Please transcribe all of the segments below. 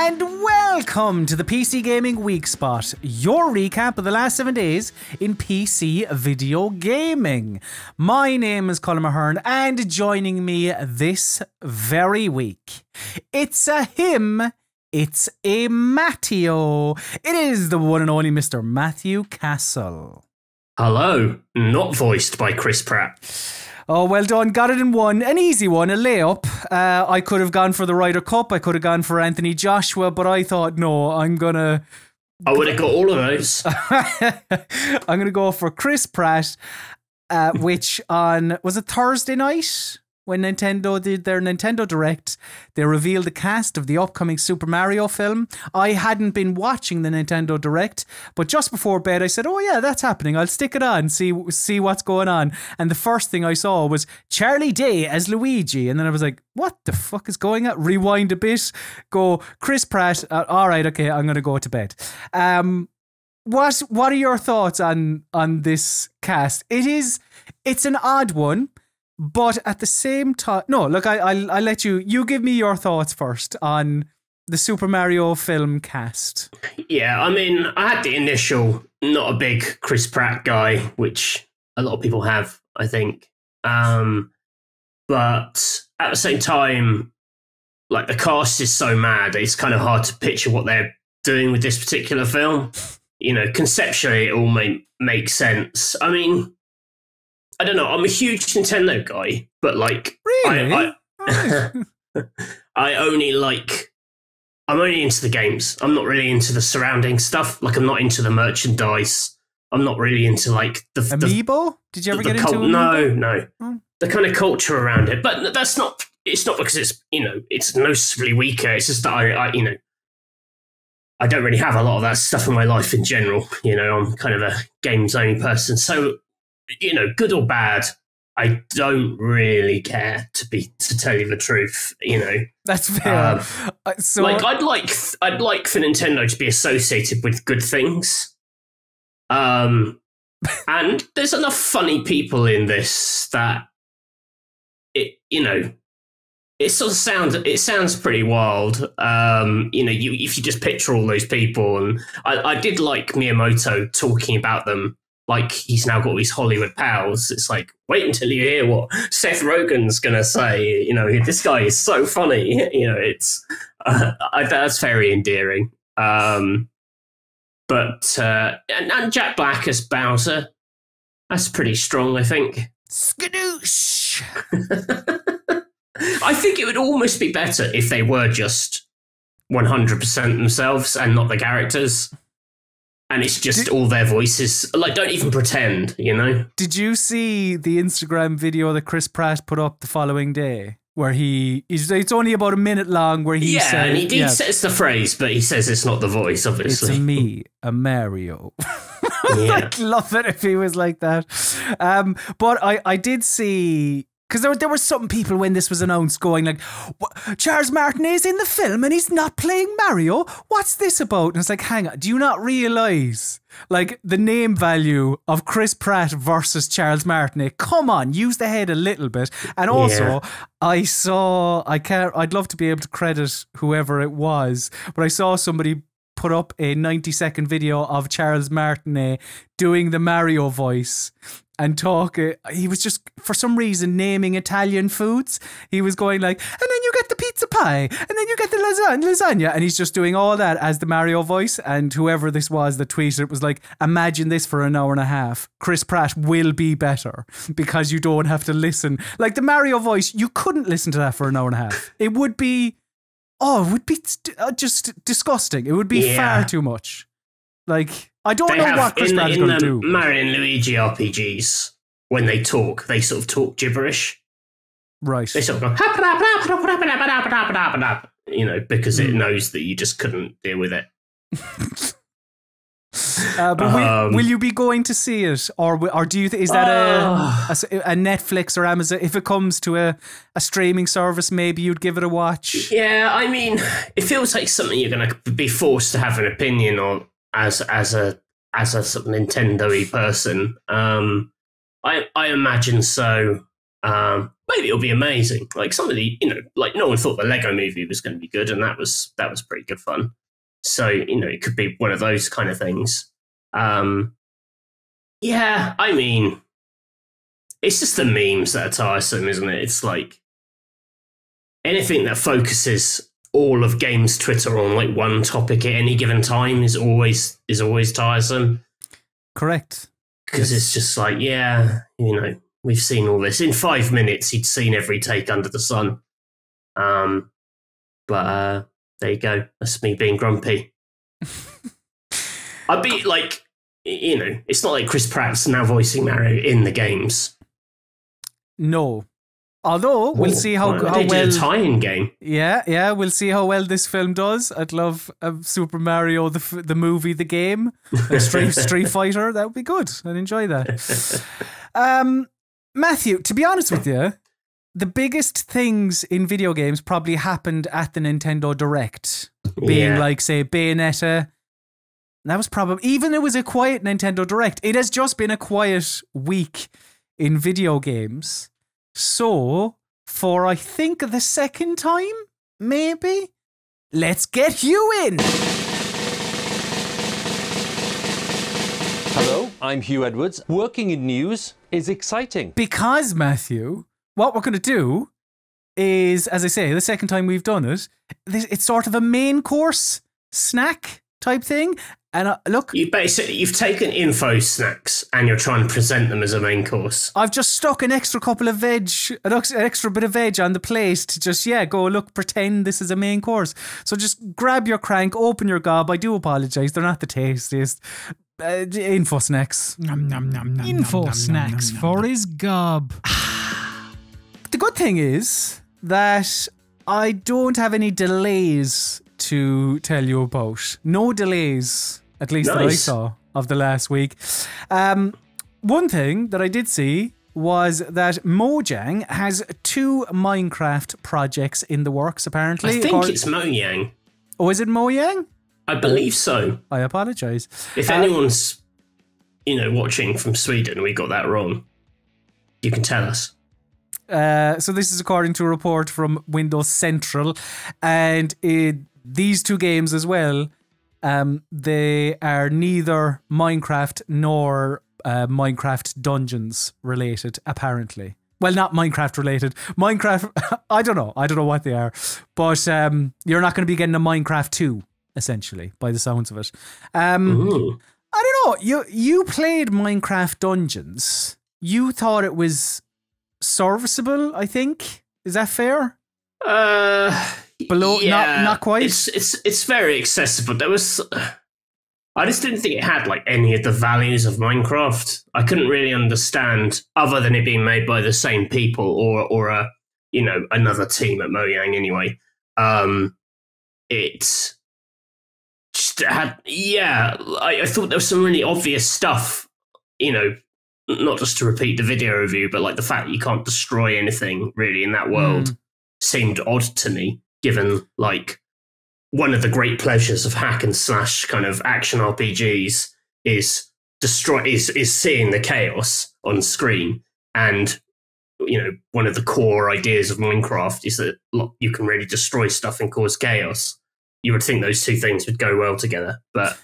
and welcome to the PC Gaming Weekspot, your recap of the last 7 days in PC video gaming. My name is Colin Mahern, and joining me this very week, it's a him, it's a Matteo. It is the one and only Mr. Matthew Castle. Hello, not voiced by Chris Pratt. Oh, well done. Got it in one. An easy one, a layup. I could have gone for the Ryder Cup. I could have gone for Anthony Joshua, but I thought, no, I'm going to... I would have got all of those. I'm going to go for Chris Pratt, which on... Was it Thursday night? When Nintendo did their Nintendo Direct, they revealed the cast of the upcoming Super Mario film. I hadn't been watching the Nintendo Direct, but just before bed I said, oh yeah, that's happening. I'll stick it on, see what's going on. And the first thing I saw was Charlie Day as Luigi. And then I was like, what the fuck is going on? Rewind a bit, go Chris Pratt. All right, okay, I'm going to go to bed. What are your thoughts on this cast? It's an odd one. But at the same time, no, look, I'll let you give me your thoughts first on the Super Mario film cast. Yeah, I mean, I had the initial, not a big Chris Pratt guy, which a lot of people have, I think. But at the same time, like the cast is so mad, it's kind of hard to picture what they're doing with this particular film. You know, conceptually, it all makes sense. I mean, I don't know. I'm a huge Nintendo guy, but like, really, I'm only into the games. I'm not really into the surrounding stuff. Like, I'm not into the merchandise. I'm not really into like the Amiibo. Did you ever get into Amiibo? No. Oh. The kind of culture around it, but that's not. It's not because it's it's noticeably weaker. It's just that I I don't really have a lot of that stuff in my life in general. I'm kind of a games only person, so. Good or bad, I don't really care to tell you the truth. That's fair. So, like, I'd like for Nintendo to be associated with good things. And there's enough funny people in this that it sort of sounds pretty wild. If you just picture all those people, and I did like Miyamoto talking about them. Like, he's now got these Hollywood pals. It's like, wait until you hear what Seth Rogen's going to say. This guy is so funny. It's that's very endearing. And Jack Black as Bowser, that's pretty strong, I think. Skadoosh! I think it would almost be better if they were just 100% themselves and not the characters. And it's just all their voices. Like, don't even pretend, Did you see the Instagram video that Chris Pratt put up the following day? Where it's only about a minute long, where he said... Yeah, and he says the phrase, but he says it's not the voice, obviously. It's me, a Mario. Yeah. I'd love it if he was like that. But I did see... Because there were some people when this was announced going like, Charles Martinet is in the film and he's not playing Mario? What's this about? And it's like, hang on, do you not realise like the name value of Chris Pratt versus Charles Martinet? Come on, use the head a little bit. And also, I'd love to be able to credit whoever it was, but I saw somebody put up a 90-second video of Charles Martinet doing the Mario voice and talk. He was just, for some reason, naming Italian foods. He was going like, and then you get the pizza pie, and then you get the lasagna, and he's just doing all that as the Mario voice. And whoever this was that tweeted it was like, imagine this for an hour and a half. Chris Pratt will be better because you don't have to listen. Like the Mario voice, you couldn't listen to that for an hour and a half. It would be just disgusting. It would be far too much. Like, I don't know what Chris Pratt is going to do. Mario and Luigi RPGs, when they talk, they sort of talk gibberish. Right. They sort of go, because it knows that you just couldn't deal with it. But will you be going to see it, or do you think is that a Netflix or Amazon? If it comes to a streaming service, maybe you'd give it a watch. Yeah, I mean, it feels like something you're going to be forced to have an opinion on as a sort of Nintendo-y person. I imagine so. maybe it'll be amazing. Like some of the, like no one thought the Lego Movie was going to be good, and that was pretty good fun. So it could be one of those kind of things. Yeah, I mean, it's just the memes that are tiresome, isn't it? It's like anything that focuses all of games Twitter on like one topic at any given time is always tiresome. Correct. Because it's just like, yeah, we've seen all this. In 5 minutes, he'd seen every take under the sun. But there you go. That's me being grumpy. I'd be like, it's not like Chris Pratt's now voicing Mario in the games. No. Although, we'll see how well... They did a tie-in game. Yeah, we'll see how well this film does. I'd love Super Mario, the movie, the game, like Street Fighter. That would be good. I'd enjoy that. Matthew, to be honest with you, the biggest things in video games probably happened at the Nintendo Direct. Being like, say, Bayonetta. That was probably... Even it was a quiet Nintendo Direct. It has just been a quiet week in video games. So, for I think the second time, maybe, let's get you in. Hello, I'm Hugh Edwards. Working in news is exciting. Because, Matthew, what we're going to do is, as I say, the second time we've done it, it's sort of a main course snack type thing. And look, you've taken info snacks and you're trying to present them as a main course. I've just stuck an extra couple of an extra bit of veg on the plate to just go look, pretend this is a main course. So just grab your crank, open your gob. I do apologise, they're not the tastiest. Info snacks. Nom, nom, nom, nom, info snacks for his gob. The good thing is that I don't have any delays to tell you about. No delays. At least that I saw of the last week. One thing that I did see was that Mojang has 2 Minecraft projects in the works, apparently. I think it's Mojang. Oh, is it Mojang? I believe so. I apologise. If anyone's, watching from Sweden and we got that wrong, you can tell us. So this is according to a report from Windows Central. And these 2 games as well, they are neither Minecraft nor Minecraft Dungeons related, apparently. Well, not Minecraft related. Minecraft, I don't know what they are. But you're not going to be getting a Minecraft 2, essentially, by the sounds of it. I don't know. You played Minecraft Dungeons. You thought it was serviceable, I think. Is that fair? Below, not quite. It's very accessible. I just didn't think it had like any of the values of Minecraft. I couldn't really understand, other than it being made by the same people or another team at Mojang anyway. It just had I thought there was some really obvious stuff. Not just to repeat the video review, but like the fact that you can't destroy anything really in that world seemed odd to me. Given like one of the great pleasures of hack and slash kind of action RPGs is seeing the chaos on screen, and one of the core ideas of Minecraft is that you can really destroy stuff and cause chaos. You would think those 2 things would go well together, but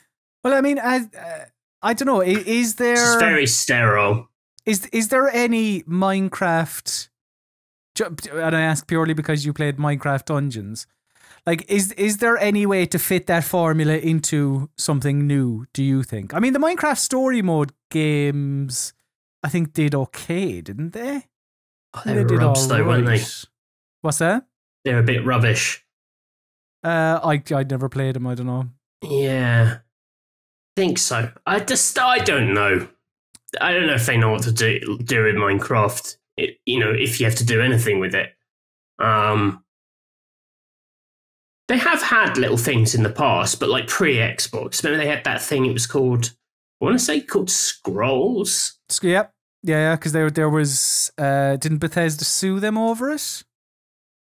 well, I mean, I don't know. Is there? It's very sterile. Is there any Minecraft? And I ask purely because you played Minecraft Dungeons. Like, is there any way to fit that formula into something new, do you think? I mean, the Minecraft story mode games, I think, did okay, didn't they? Oh, they were rubs, though, weren't they? What's that? They're a bit rubbish. I'd never played them, I don't know. Yeah. I think so. I don't know. I don't know if they know what to do with Minecraft. If you have to do anything with it. They have had little things in the past, but like pre-Xbox. Remember they had that thing, it was called, I want to say called Scrolls? Yep. Yeah, because there was, didn't Bethesda sue them over it?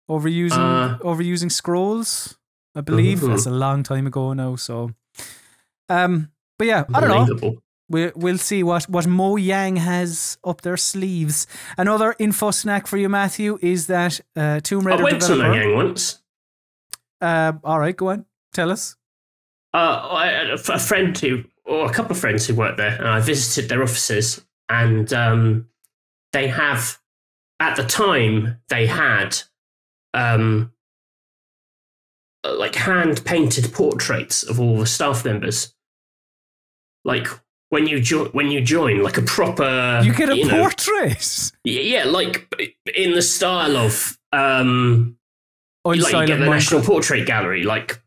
Overusing Scrolls, I believe. That's a long time ago now, so. But yeah, I don't know. We'll see what Mo Yang has up their sleeves. Another info snack for you, Matthew, is that Tomb Raider I went developer. to Mo Yang once. All right, go on. Tell us. I had a friend or a couple of friends who worked there, and I visited their offices, and they have, at the time, they had like hand-painted portraits of all the staff members. Like when you join, like a proper, you get a portrait. Yeah, like in the style of like you get the National Portrait Gallery, like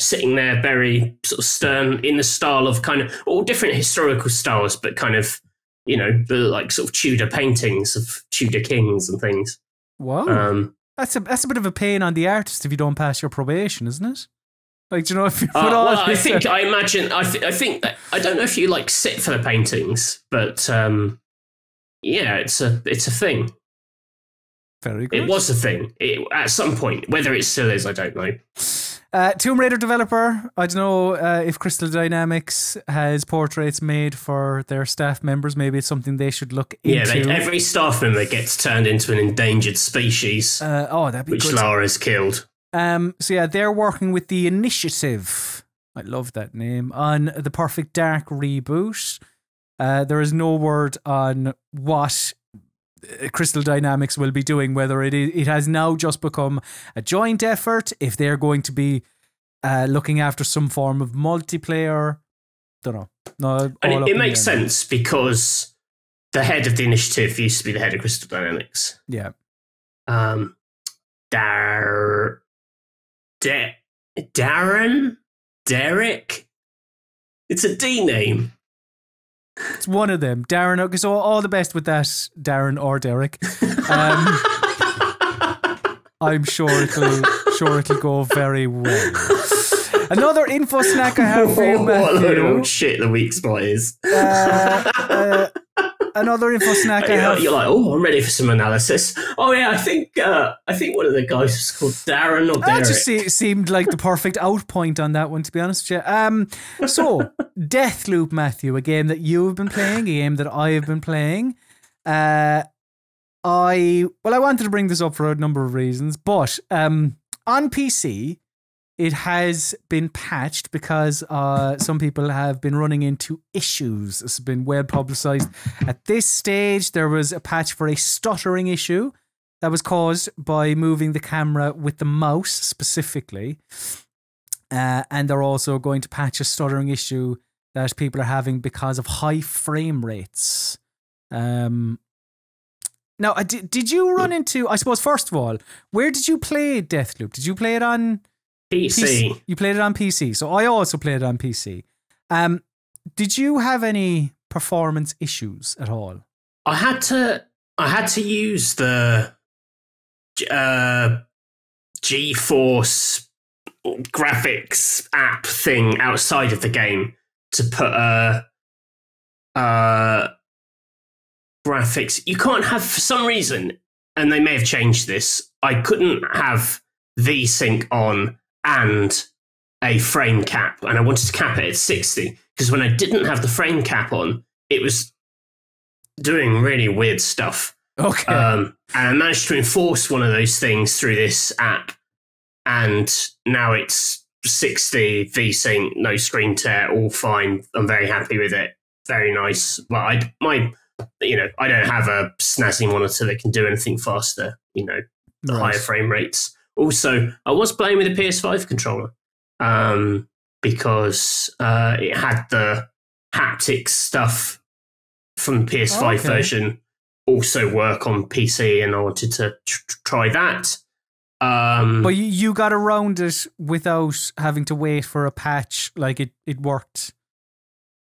sitting there very sort of stern in the style of kind of all different historical styles, but kind of the like sort of Tudor paintings of Tudor kings and things. Wow, that's a bit of a pain on the artist if you don't pass your probation, isn't it? Like, if you put I think I think that, I don't know if you like sit for the paintings, but yeah, it's a thing. Very good. It was a thing at some point. Whether it still is, I don't know. Tomb Raider developer, I don't know if Crystal Dynamics has portraits made for their staff members. Maybe it's something they should look into. Yeah, every staff member gets turned into an endangered species. That'd be which good. Lara's killed. So yeah, they're working with the Initiative. I love that name. On the Perfect Dark reboot. There is no word on what Crystal Dynamics will be doing, whether it has now just become a joint effort, if they're going to be looking after some form of multiplayer. Don't know. No, and it makes sense because the head of the Initiative used to be the head of Crystal Dynamics. Yeah. Derek? It's a D name. It's one of them. Darren. Okay, so all the best with that, Darren or Derek. I'm sure it'll go very well. Another info snack I have for you, Matthew. What a load of shit the Weekspot is. Another info snack I have. You're like, I'm ready for some analysis. Oh yeah, I think one of the guys was called Darren or Derek. That just seemed like the perfect out point on that one, to be honest with you. So Deathloop, Matthew, a game that you've been playing, a game that I have been playing. I wanted to bring this up for a number of reasons, but on PC, it has been patched because some people have been running into issues. This has been well publicized. At this stage, there was a patch for a stuttering issue that was caused by moving the camera with the mouse specifically. And they're also going to patch a stuttering issue that people are having because of high frame rates. Now, did you run into, I suppose, first of all, where did you play Deathloop? Did you play it on PC? You played it on PC. So I also played it on PC. Did you have any performance issues at all? I had to use the GeForce graphics app thing outside of the game to put graphics. You can't have, for some reason, and they may have changed this, I couldn't have VSync on and a frame cap, and I wanted to cap it at 60 because when I didn't have the frame cap on, it was doing really weird stuff. Okay. And I managed to enforce one of those things through this app, and now it's 60 VSync, no screen tear, all fine. I'm very happy with it. Very nice. But I don't have a snazzy monitor that can do anything faster. The higher frame rates. Also, I was playing with a PS5 controller because it had the haptic stuff from the PS5 version also work on PC, and I wanted to try that. But you got around it without having to wait for a patch. Like it worked.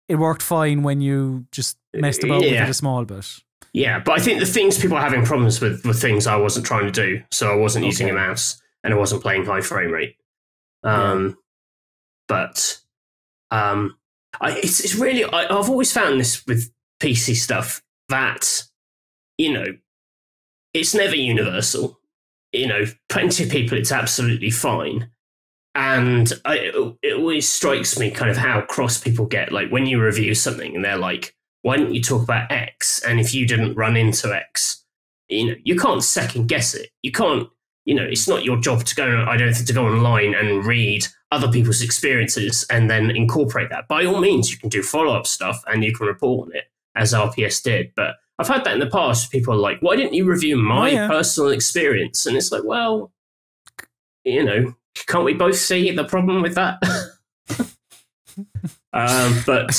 It worked fine when you just messed about with it a small bit. Yeah, but I think the things people are having problems with were things I wasn't trying to do. So I wasn't using a mouse and I wasn't playing high frame rate. But it's really, I've always found this with PC stuff that, it's never universal. Plenty of people, it's absolutely fine. And it always strikes me kind of how cross people get. Like when you review something and they're like, why didn't you talk about X? And if you didn't run into X, you can't second guess it. You can't, it's not your job to go, I don't think, to go online and read other people's experiences and then incorporate that. By all means, you can do follow-up stuff and you can report on it, as RPS did. But I've had that in the past. People are like, why didn't you review my personal experience? And it's like, well, can't we both see the problem with that? But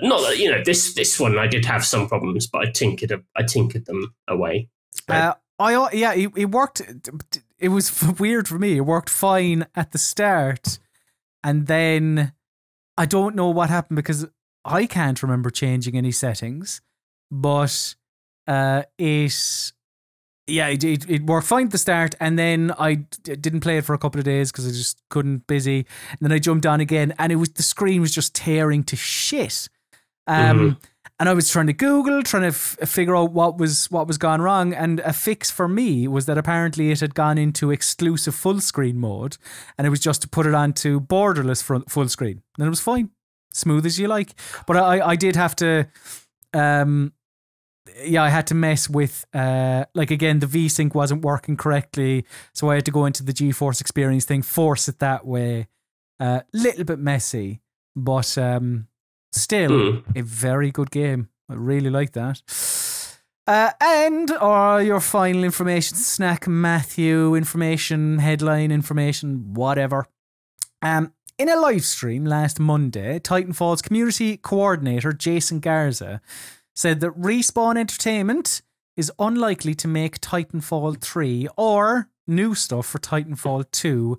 not that, this one I did have some problems, but I tinkered them away. It worked. It was weird for me. It worked fine at the start, and then I don't know what happened because I can't remember changing any settings. But it worked fine at the start, and then I didn't play it for a couple of days because I just couldn't busy. And then I jumped on again, and the screen was just tearing to shit. And I was trying to Google, trying to figure out what was gone wrong. And a fix for me was that apparently it had gone into exclusive full screen mode, and it was just to put it onto borderless full screen. And it was fine, smooth as you like. But I did have to, I had to mess with, again, the VSync wasn't working correctly. So I had to go into the GeForce Experience thing, force it that way. Little bit messy, but still a very good game. I really like that. And your final information snack, Matthew, information, headline information, whatever. In a live stream last Monday, Titanfall's community coordinator, Jason Garza, said that Respawn Entertainment is unlikely to make Titanfall 3 or new stuff for Titanfall 2,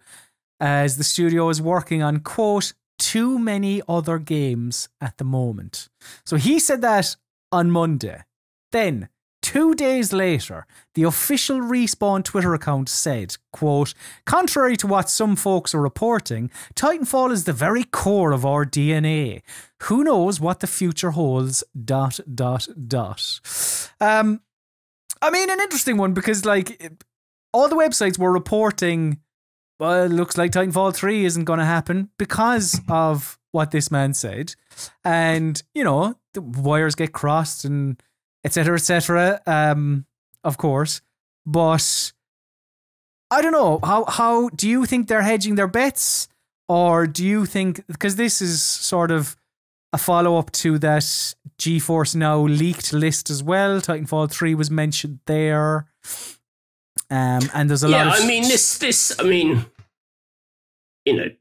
as the studio is working on, quote, too many other games at the moment. So he said that on Monday. Then, 2 days later, the official Respawn Twitter account said, quote, contrary to what some folks are reporting, Titanfall is the very core of our DNA. Who knows what the future holds, ... I mean, an interesting one because, all the websites were reporting, well, it looks like Titanfall 3 isn't going to happen because of what this man said. And, the wires get crossed and et cetera, of course. But I don't know. How do you think they're hedging their bets? Or do you think, because this is sort of a follow-up to that GeForce Now leaked list as well. Titanfall 3 was mentioned there. And there's a lot of...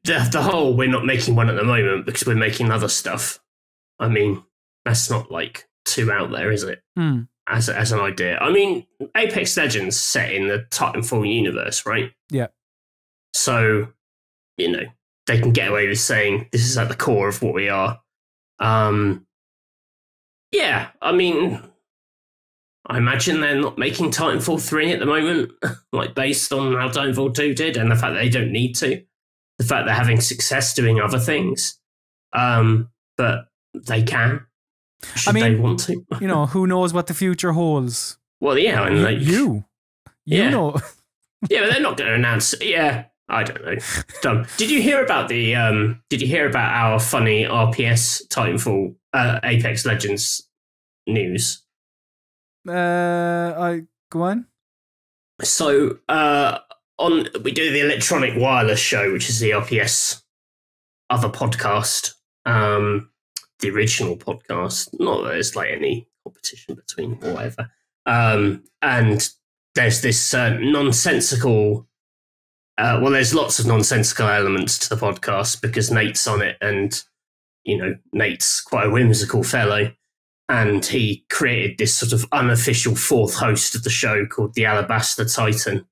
the whole we're not making one at the moment because we're making other stuff. I mean, that's not too out there, is it? As an idea. I mean, Apex Legends set in the Titanfall universe, right? Yeah. So, they can get away with saying this is at the core of what we are. Yeah, I mean, I imagine they're not making Titanfall 3 at the moment, based on how Titanfall 2 did and the fact that they don't need to. The fact they're having success doing other things. But they can. They want to. Who knows what the future holds? Well, yeah. And you know. Yeah, but they're not going to announce. Yeah, I don't know. Dumb. Did you hear about our funny RPS Titanfall Apex Legends news? Go on. So, we do the Electronic Wireless show, which is the RPS other podcast, the original podcast. Not that there's any competition between or whatever. And there's this nonsensical. There's lots of nonsensical elements to the podcast because Nate's on it, and Nate's quite a whimsical fellow, and he created this sort of unofficial fourth host of the show called the Alabaster Titan,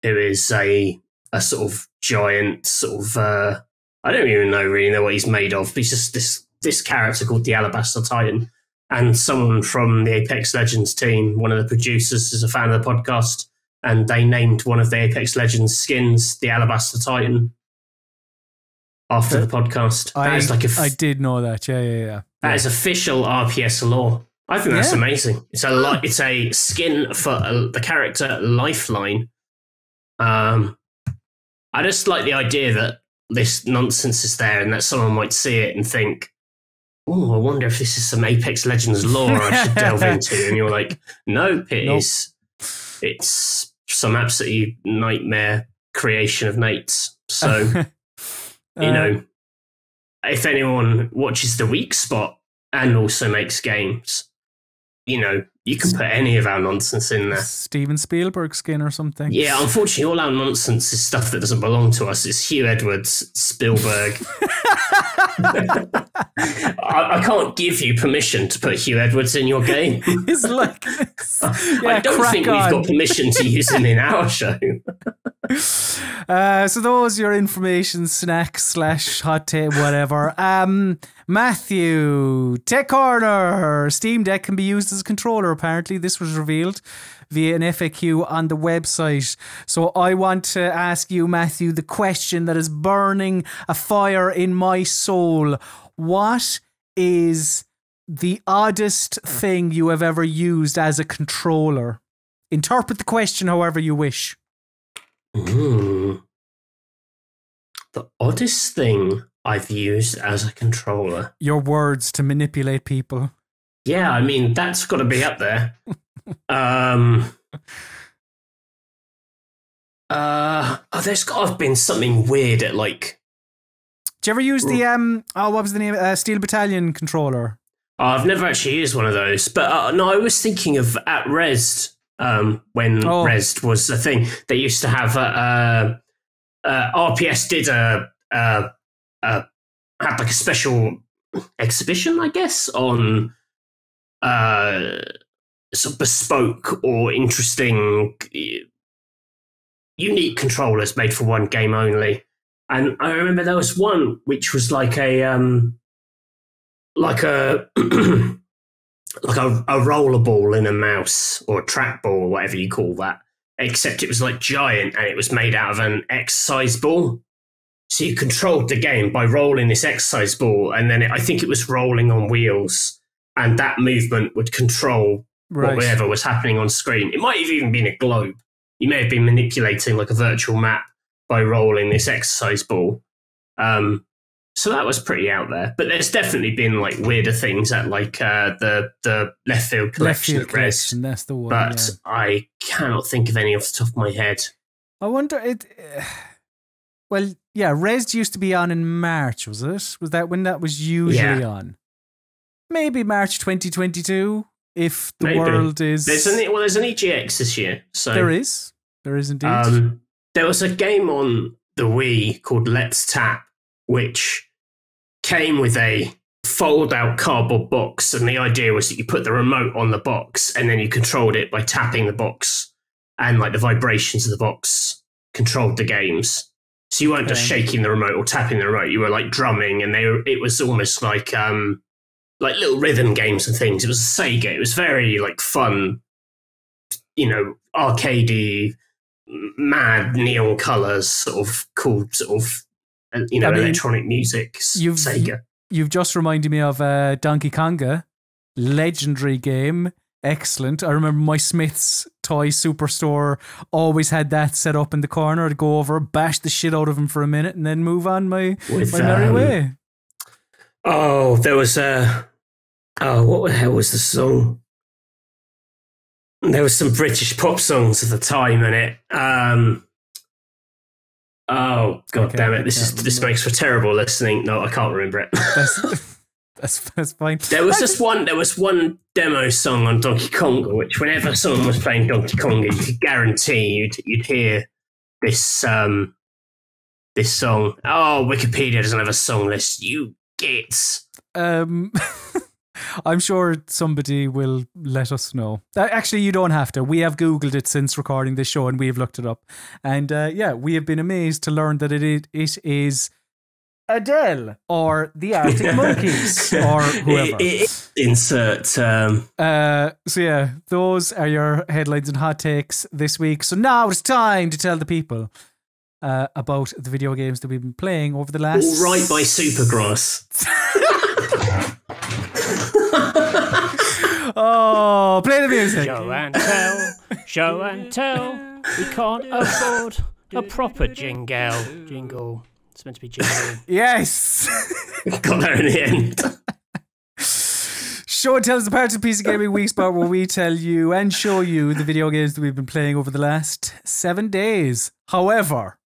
who is a sort of giant I don't even really know what he's made of, but he's just this character called the Alabaster Titan. And someone from the Apex Legends team, one of the producers, is a fan of the podcast, and they named one of the Apex Legends skins the Alabaster Titan after the podcast. I did know that. Yeah. That is official RPS law. I think that's amazing. It's a skin for the character Lifeline. I I just like the idea that this nonsense is there and that someone might see it and think, oh, I wonder if this is some Apex Legends lore I should delve into. And you're like, nope, is. It's some absolutely nightmare creation of Nate's. So, you know, if anyone watches the Weekspot and also makes games, you know, you can put any of our nonsense in there. Steven Spielberg skin or something. Yeah, unfortunately, all our nonsense is stuff that doesn't belong to us. It's Hugh Edwards, Spielberg. I can't give you permission to put Hugh Edwards in your game. It's like, I don't think we've got permission to use him in our show. So those are your information snacks / hot take, whatever. Matthew, Tech Corner. Steam Deck can be used as a controller, apparently. This was revealed via an FAQ on the website. So I want to ask you, Matthew, the question that is burning a fire in my soul. What is the oddest thing you have ever used as a controller? Interpret the question however you wish. The oddest thing I've used as a controller. Your words to manipulate people. Yeah, I mean, that's got to be up there. There's got to have been something weird at like. Did you ever use the what was the name? Steel Battalion controller? I've never actually used one of those, but no, I was thinking of at Rezzed. When Rezzed was a thing, they used to have RPS did had like a special exhibition, I guess, on sort of bespoke or interesting, unique controllers made for one game only. And I remember there was one which was like a rollerball in a mouse or a trackball or whatever you call that, except it was like giant and it was made out of an exercise ball. So you controlled the game by rolling this exercise ball, and then I think it was rolling on wheels, and that movement would control whatever was happening on screen. It might have even been a globe. You may have been manipulating like a virtual map by rolling this exercise ball. So that was pretty out there. But there's definitely been like weirder things at like the Left Field Collection at Rezzed. That's the one. But I cannot think of any off the top of my head. I wonder well, yeah, Rezzed used to be on in March, was it? Was that when that was usually on? Maybe March 2022, if the world is. There's an EGX this year. So there is indeed. There was a game on the Wii called Let's Tap, which came with a fold-out cardboard box, and the idea was that you put the remote on the box, and then you controlled it by tapping the box, and like the vibrations of the box controlled the games. So you weren't just shaking the remote or tapping the remote; you were like drumming, and it was almost like little rhythm games and things. It was a Sega. It was very like fun, you know, arcadey, mad neon colors, sort of cool, sort of. You know, electronic music, Sega. You've just reminded me of Donkey Konga, legendary game, excellent. I remember my Smith's Toy Superstore always had that set up in the corner. I'd go over, bash the shit out of him for a minute, and then move on my merry way. Oh, there was what the hell was the song? There was some British pop songs at the time in it. Oh god damn it! This makes for terrible listening. No, I can't remember it. That's fine. There was one demo song on Donkey Konga, which whenever someone was playing Donkey Konga, you could guarantee you'd hear this song. Oh, Wikipedia doesn't have a song list. You gits. I'm sure somebody will let us know. Actually, you don't have to. We have Googled it since recording this show, and we have looked it up. And we have been amazed to learn that it is Adele or the Arctic Monkeys or whoever. Insert. So yeah, those are your headlines and hot takes this week. So now it's time to tell the people about the video games that we've been playing over the last. All right, by Supergrass. Oh, play the music. Show and tell. We can't afford A proper jingle. It's meant to be jingle. Yes. Got there in the end. Show and tell is the part of PC Gaming Weekspot where we tell you and show you the video games that we've been playing over the last 7 days. However,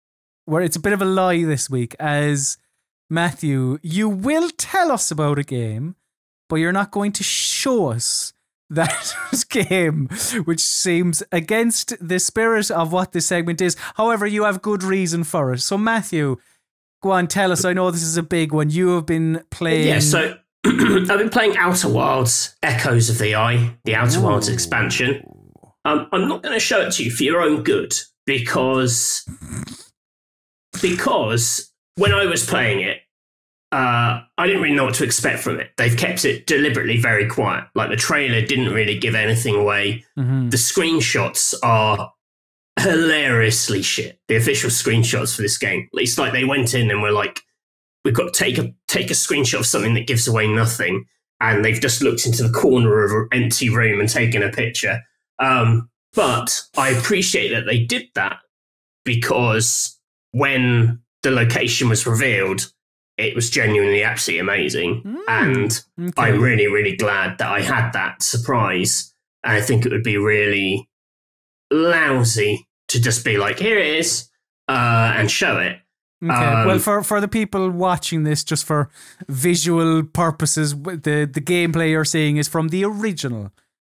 where it's a bit of a lie this week, as Matthew, you will tell us about a game, but you're not going to show us that game, which seems against the spirit of what this segment is. However, you have good reason for it. So, Matthew, go on, tell us. I know this is a big one. You have been playing... Yeah, so I've been playing Outer Wilds, Echoes of the Eye, the Outer Wilds expansion. I'm not going to show it to you for your own good, because when I was playing it, I didn't really know what to expect from it. They've kept it deliberately very quiet. Like, the trailer didn't really give anything away. The screenshots are hilariously shit. The official screenshots for this game. It's like they went in and were like, we've got to take a screenshot of something that gives away nothing. And they've just looked into the corner of an empty room and taken a picture. But I appreciate that they did that, because when the location was revealed, it was genuinely absolutely amazing. And I'm really, really glad that I had that surprise. And I think it would be really lousy to just be like, here it is, and show it. Okay. Well, for the people watching this, just for visual purposes, the gameplay you're seeing is from the original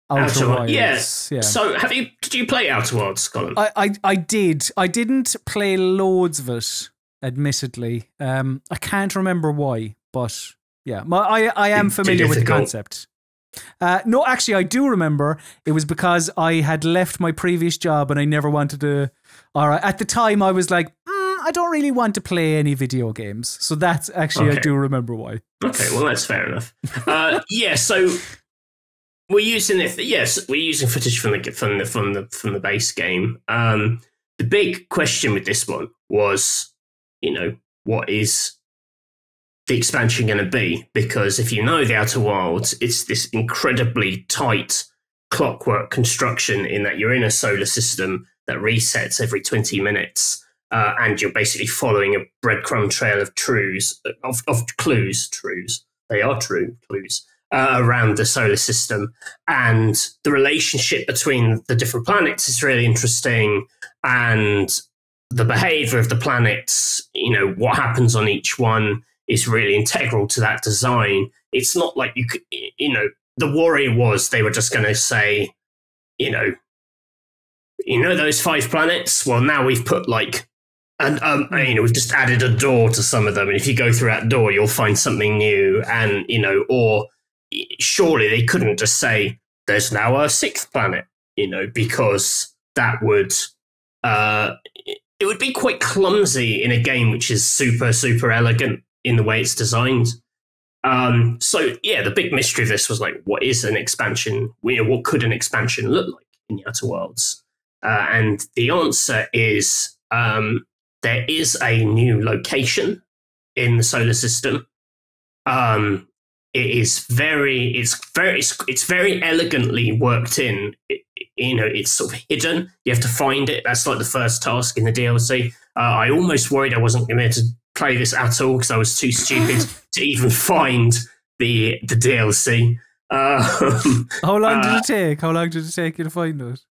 Outer Wilds. Yes. Yeah. So, did you play Outer Wilds, Colin? I did. I didn't play loads of it, admittedly. I can't remember why, but yeah, I am familiar with the concept. No, actually, I do remember. It was because I had left my previous job and I never wanted to. All right, at the time, I was like, I don't really want to play any video games. So that's actually, I do remember why. Okay, well, that's fair enough. So we're using it. Yes, we're using footage from the base game. The big question with this one was, what is the expansion going to be? Because if you know the Outer Wilds, it's this incredibly tight clockwork construction in that you're in a solar system that resets every 20 minutes. And you're basically following a breadcrumb trail of clues. They are true clues around the solar system, and the relationship between the different planets is really interesting, and the behavior of the planets. What happens on each one is really integral to that design. It's not like you could, the worry was they were just going to say, those 5 planets. Well, now we've put we've just added a door to some of them, and if you go through that door, you'll find something new. And or surely they couldn't just say there's now a 6th planet, because that would it would be quite clumsy in a game which is super, super elegant in the way it's designed. So yeah, the big mystery of this was like, what is an expansion? What could an expansion look like in the Outer Worlds? And the answer is there is a new location in the solar system. It's very elegantly worked in. It's sort of hidden. You have to find it. That's like the first task in the DLC. I almost worried I wasn't going to play this at all because I was too stupid to even find the DLC. How long did it take? How long did it take you to find it?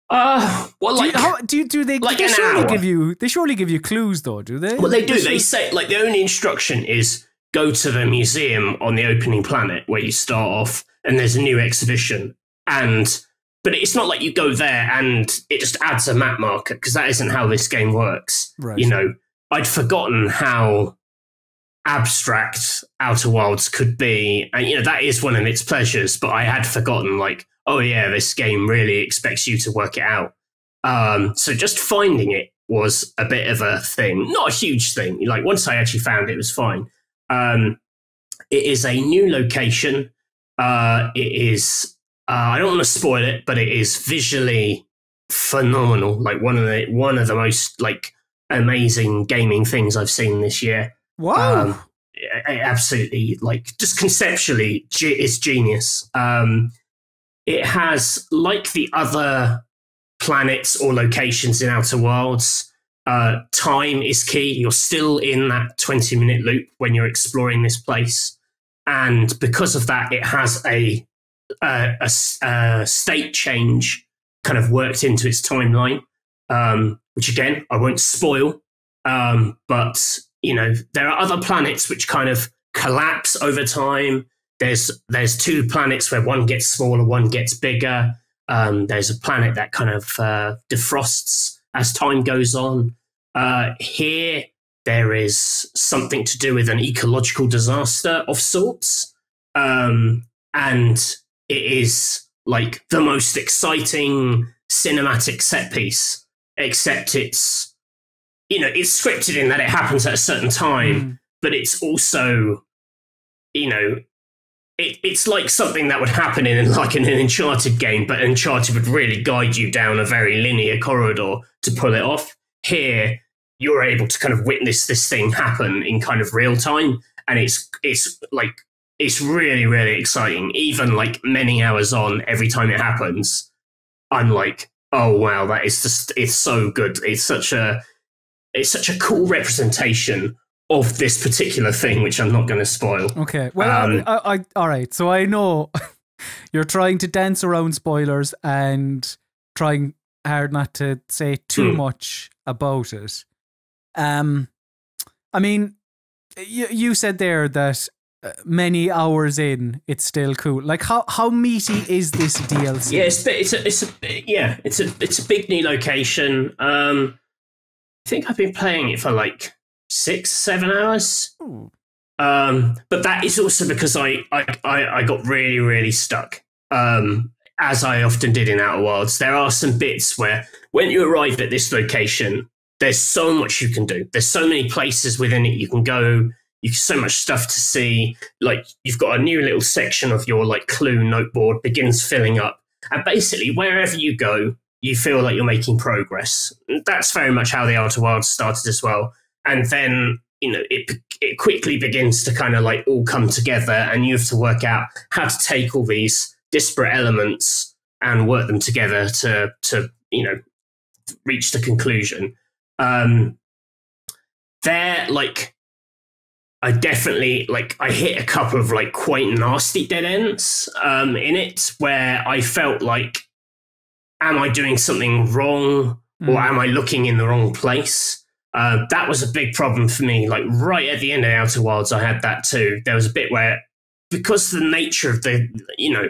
Do they like they surely give you clues though, do they? Well, they do. They say like the only instruction is go to the museum on the opening planet where you start off, and there's a new exhibition. But it's not like you go there and it just adds a map marker, because that isn't how this game works. Right. I'd forgotten how abstract Outer Wilds could be, and that is one of its pleasures. But I had forgotten, like, oh yeah, this game really expects you to work it out. So just finding it was a bit of a thing, not a huge thing. Like, once I actually found it, it was fine. It is a new location. It is. I don't want to spoil it, but it is visually phenomenal. Like one of the most like amazing gaming things I've seen this year. Wow! Absolutely, like just conceptually, it's genius. It has, like the other planets or locations in Outer Worlds, Time is key. You're still in that 20-minute loop when you're exploring this place. And because of that, it has a state change kind of worked into its timeline, which again, I won't spoil. But, you know, there are other planets which kind of collapse over time. There's 2 planets where one gets smaller, one gets bigger. There's a planet that kind of defrosts as time goes on. Here, there is something to do with an ecological disaster of sorts. And it is like the most exciting cinematic set piece, except it's, you know, it's scripted in that it happens at a certain time, but it's also, you know, it's like something that would happen in like an Uncharted game, but Uncharted would really guide you down a very linear corridor to pull it off. Here, you're able to kind of witness this thing happen in kind of real time, and it's really, really exciting. Even like many hours on, every time it happens, I'm like, oh wow, that is just, it's so good. It's such a cool representation of this particular thing, which I'm not going to spoil. Okay, well, I all right. So I know you're trying to dance around spoilers and trying hard not to say too much about it. I mean, you said there that many hours in, it's still cool. Like, how meaty is this DLC? Yeah, it's a big new location. I think I've been playing it for like 6-7 hours. But that is also because I got really, really stuck. As I often did in Outer Wilds. There are some bits where when you arrive at this location, there's so much you can do. There's so many places within it you can go. You've so much stuff to see. Like, you've got a new little section of your like clue noteboard begins filling up. And basically, wherever you go, you feel like you're making progress. That's very much how the Outer Wilds started as well. And then, you know, it quickly begins to kind of like all come together, and you have to work out how to take all these disparate elements and work them together to you know, reach the conclusion. There, like, I definitely, like, I hit a couple of like quite nasty dead ends in it where I felt like, am I doing something wrong, or am I looking in the wrong place? That was a big problem for me. Like, right at the end of Outer Wilds, I had that too. There was a bit where, because of the nature of the, you know,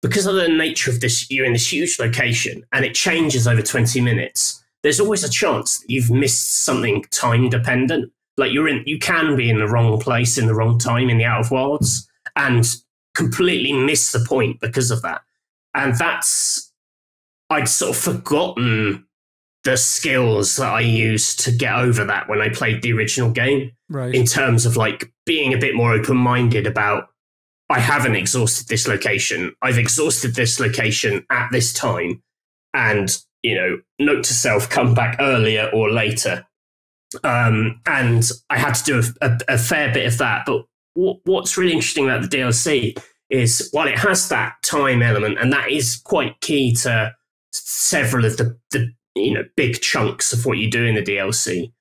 because of the nature of this, you're in this huge location and it changes over 20 minutes. There's always a chance that you've missed something time dependent. Like, you can be in the wrong place in the wrong time in the Outer Wilds and completely miss the point because of that. And I'd sort of forgotten the skills that I used to get over that when I played the original game. Right. In terms of like being a bit more open-minded about, I haven't exhausted this location. I've exhausted this location at this time. And, you know, note to self, come back earlier or later. And I had to do a fair bit of that. But what's really interesting about the DLC is, while it has that time element, and that is quite key to several of the you know, big chunks of what you do in the DLC,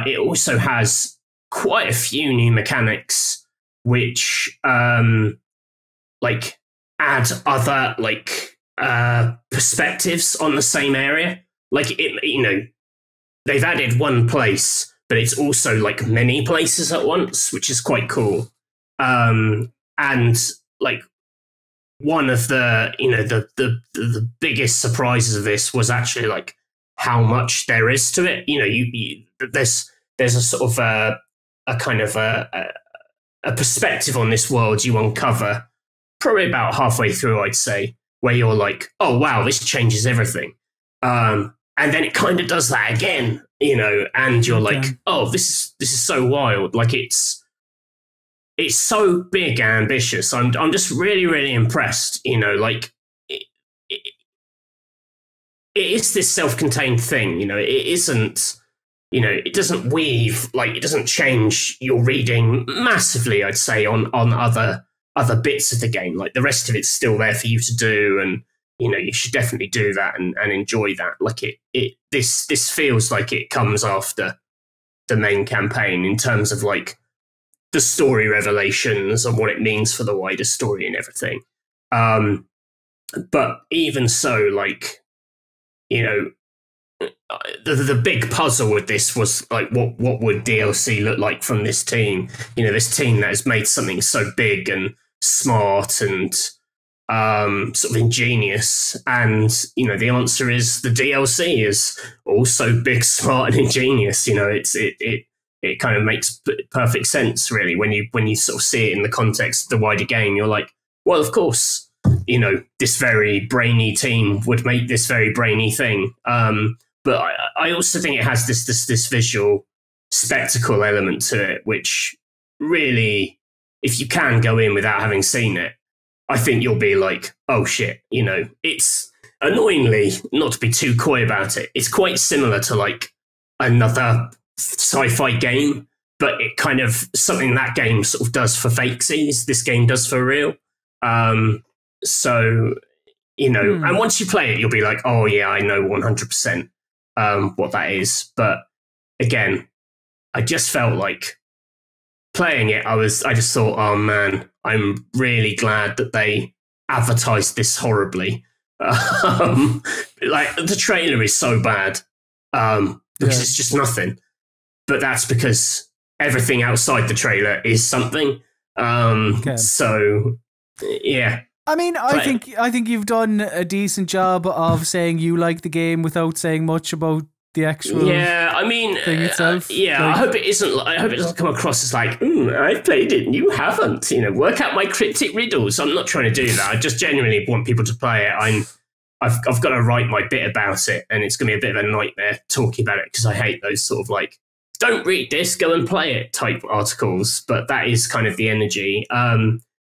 it also has quite a few new mechanics which like add other like perspectives on the same area. Like, it, you know, they've added one place, but it's also like many places at once, which is quite cool. And like, one of the, you know, the biggest surprises of this was actually like how much there is to it. You know, there's a sort of a kind of a perspective on this world you uncover probably about halfway through, I'd say, where you're like, oh wow, this changes everything. And then it kind of does that again, you know, and you're like, oh, this is so wild. Like, it's so big and ambitious. I'm just really, really impressed, you know, like, it is this self-contained thing, you know, it isn't, you know, it doesn't weave, like, it doesn't change your reading massively, I'd say, on other bits of the game. Like, the rest of it's still there for you to do, and you should definitely do that and enjoy that. Like this feels like it comes after the main campaign in terms of like the story revelations and what it means for the wider story and everything. But even so, like, the big puzzle with this was like, what would DLC look like from this team? This team that has made something so big and smart and sort of ingenious. And, the answer is the DLC is also big, smart and ingenious. It kind of makes perfect sense, really, when you sort of see it in the context of the wider game. You're like, well, of course, this very brainy team would make this very brainy thing. But I also think it has this visual spectacle element to it, which really, if you can go in without having seen it, I think you'll be like, oh shit, it's annoyingly, not to be too coy about it, it's quite similar to like another sci-fi game, but it kind of something that game sort of does for fakesies, this game does for real. So, and once you play it, you'll be like, oh yeah, I know 100% what that is. But again, I just felt like playing it, I just thought, oh man, I'm really glad that they advertised this horribly. Like the trailer is so bad because it's just nothing. But that's because everything outside the trailer is something. So yeah. I mean, I think you've done a decent job of saying you like the game without saying much about the actual thing itself. I hope it isn't. I hope it doesn't come across as like, I've played it and you haven't. Work out my cryptic riddles. I'm not trying to do that. I just genuinely want people to play it. I've got to write my bit about it, and it's going to be a bit of a nightmare talking about it because I hate those sort of like, don't read this, go and play it type articles. But that is kind of the energy.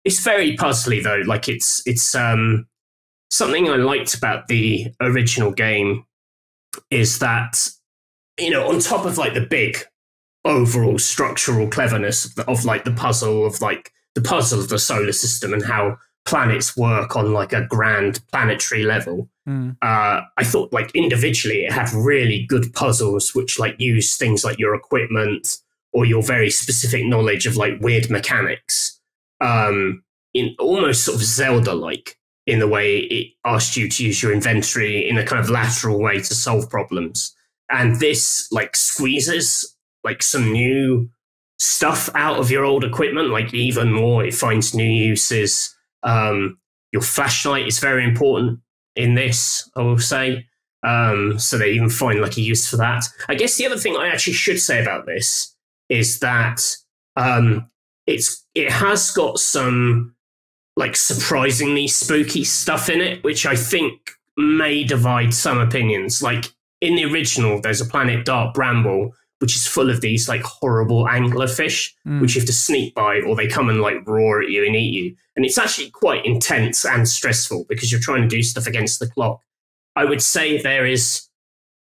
It's very puzzly though. Like it's something I liked about the original game is that, on top of like the big overall structural cleverness of like the puzzle of the solar system and how planets work on like a grand planetary level, I thought like individually it had really good puzzles which like use things like your equipment or your very specific knowledge of like weird mechanics. In almost sort of Zelda-like in the way it asked you to use your inventory in a kind of lateral way to solve problems. And this like squeezes like some new stuff out of your old equipment, like even more. It finds new uses. Your flashlight is very important in this, I will say. So they even find like a use for that. I guess the other thing I actually should say about this is that it has got some like surprisingly spooky stuff in it, which I think may divide some opinions. Like in the original, there's a planet Dark Bramble, which is full of these like horrible anglerfish, which you have to sneak by or they come and like roar at you and eat you. And it's actually quite intense and stressful because you're trying to do stuff against the clock. I would say there is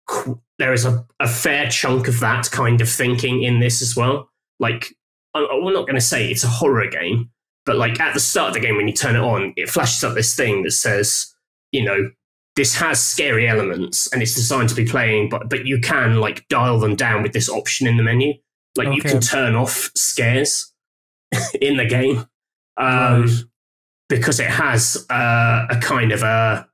a fair chunk of that kind of thinking in this as well. Like, I'm not going to say it's a horror game, but like at the start of the game, when you turn it on, it flashes up this thing that says, this has scary elements and it's designed to be playing, but you can like dial them down with this option in the menu. Like you can turn off scares in the game because it has a kind of a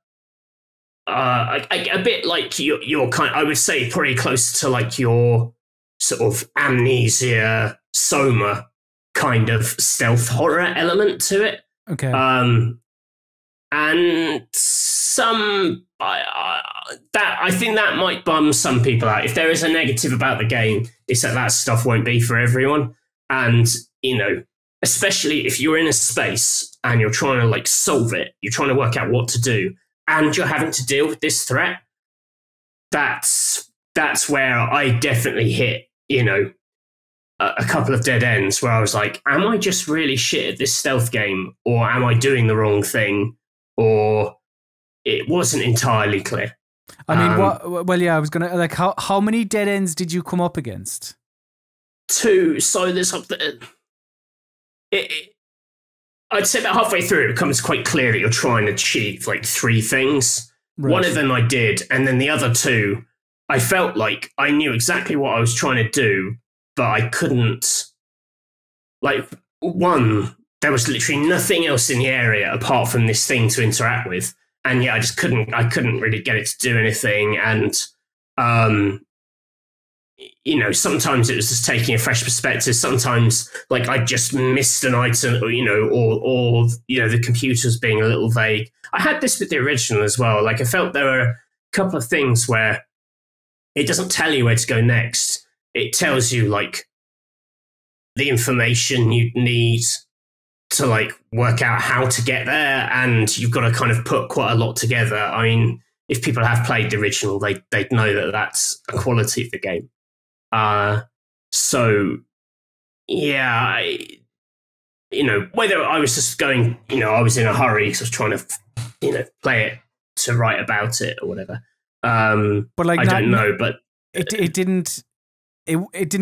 bit like your kind. I would say pretty close to like your sort of Amnesia, Soma kind of stealth horror element to it. Okay. And some that I think that might bum some people out. If there is a negative about the game, it's that stuff won't be for everyone. And especially if you're in a space and you're trying to like solve it, you're trying to work out what to do, and you're having to deal with this threat. That's where I definitely hit a couple of dead ends where I was like, am I just really shit at this stealth game, or am I doing the wrong thing, or it wasn't entirely clear. I mean, I was gonna like, how many dead ends did you come up against? 2. So there's I'd say about halfway through, it becomes quite clear that you're trying to achieve like 3 things. Right. One of them I did, and then the other 2, I felt like I knew exactly what I was trying to do, but I couldn't. Like, one, there was literally nothing else in the area apart from this thing to interact with, and yeah, I couldn't really get it to do anything, and you know, sometimes it was just taking a fresh perspective. Sometimes, like, I just missed an item, or you know, or you know, the computer's being a little vague. I had this with the original as well. Like, I felt there were a couple of things where it doesn't tell you where to go next. It tells you like the information you need to like work out how to get there, and you've got to kind of put quite a lot together. I mean, if people have played the original, they'd know that that's a quality of the game. So yeah, you know, whether I was just going, you know, I was in a hurry because I was trying to, you know, play it to write about it or whatever. But like, I don't know, but it didn't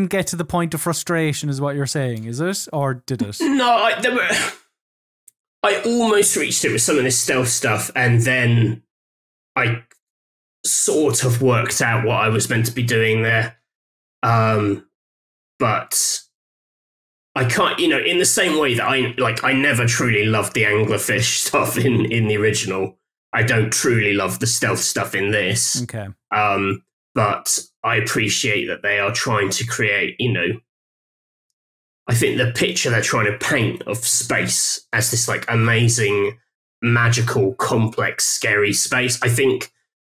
get to the point of frustration, is what you're saying, is it, or did it? No, I almost reached it with some of this stealth stuff, and then I sort of worked out what I was meant to be doing there. But I can't, you know, in the same way that I never truly loved the anglerfish stuff in the original. I don't truly love the stealth stuff in this. Okay. But I appreciate that they are trying to create, you know, I think the picture they're trying to paint of space as this like amazing, magical, complex, scary space. I think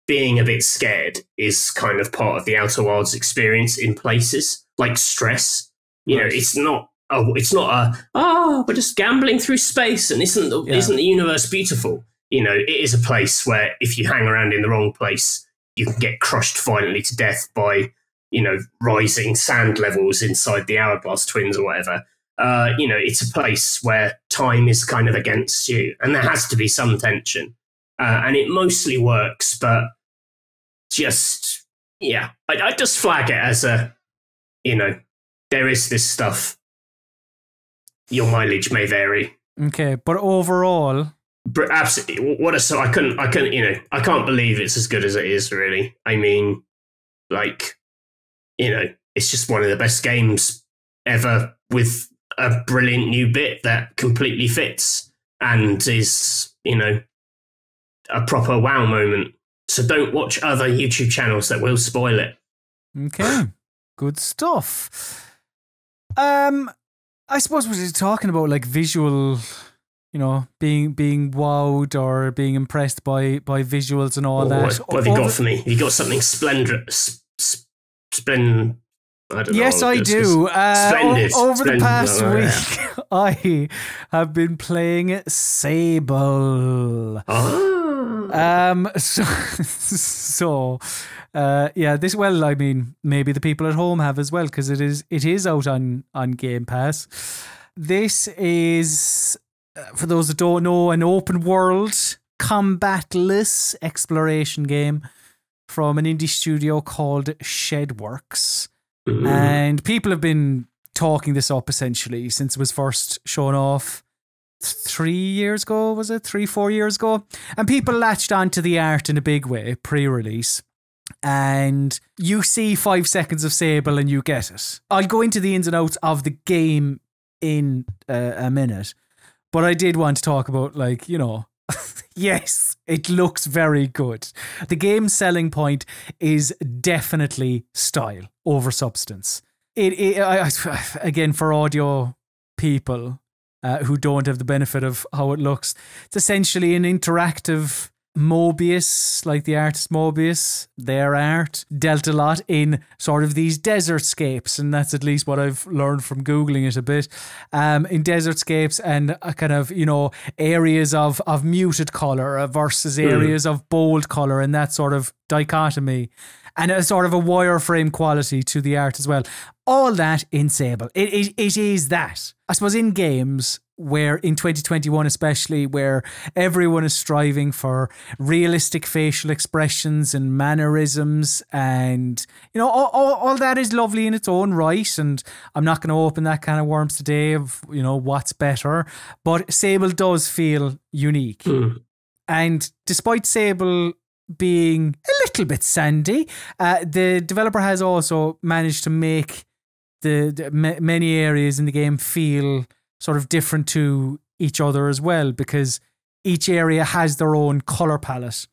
being a bit scared is kind of part of the Outer Wilds experience in places like stress. You know, it's not we're just gambling through space and isn't the universe beautiful? You know, it is a place where if you hang around in the wrong place, you can get crushed violently to death by, you know, rising sand levels inside the Hourglass Twins or whatever. You know, it's a place where time is kind of against you, and there has to be some tension. And it mostly works, but just, yeah, I just flag it as a, you know, there is this stuff. Your mileage may vary. Okay, but overall, absolutely. I couldn't, you know, I can't believe it's as good as it is, really. I mean, like, you know, it's just one of the best games ever with a brilliant new bit that completely fits and is, you know, a proper wow moment. So don't watch other YouTube channels that will spoil it. Okay, good stuff. I suppose we're just talking about like visual, you know, being wowed or being impressed by visuals and all that. What have you got for me? You got something splendid? I don't know. Yes, I do. Splendid. Over the past week, I have been playing Sable. This, well, I mean, maybe the people at home have as well, because it is out on Game Pass. This is, for those that don't know, an open world combatless exploration game from an indie studio called Shedworks. And people have been talking this up essentially since it was first shown off 3 years ago, was it? 4 years ago? And people latched onto the art in a big way, pre-release. And you see 5 seconds of Sable and you get it. I'll go into the ins and outs of the game in a minute. But I did want to talk about, like, you know, yes, it looks very good. The game's selling point is definitely style over substance. Again, for audio people who don't have the benefit of how it looks, it's essentially an interactive Mobius, like the artist Mobius. Their art dealt a lot in sort of these desertscapes, and that's at least what I've learned from Googling it a bit, in desertscapes and kind of, you know, areas of muted colour versus areas of bold colour, and that sort of dichotomy, and a sort of a wireframe quality to the art as well. All that in Sable. It is that. I suppose in games, where in 2021 especially, where everyone is striving for realistic facial expressions and mannerisms, and you know, all that is lovely in its own right, and I'm not going to open that can of worms today of, you know, what's better, but Sable does feel unique. And despite Sable being a little bit sandy, the developer has also managed to make the many areas in the game feel sort of different to each other as well, because each area has their own color palette.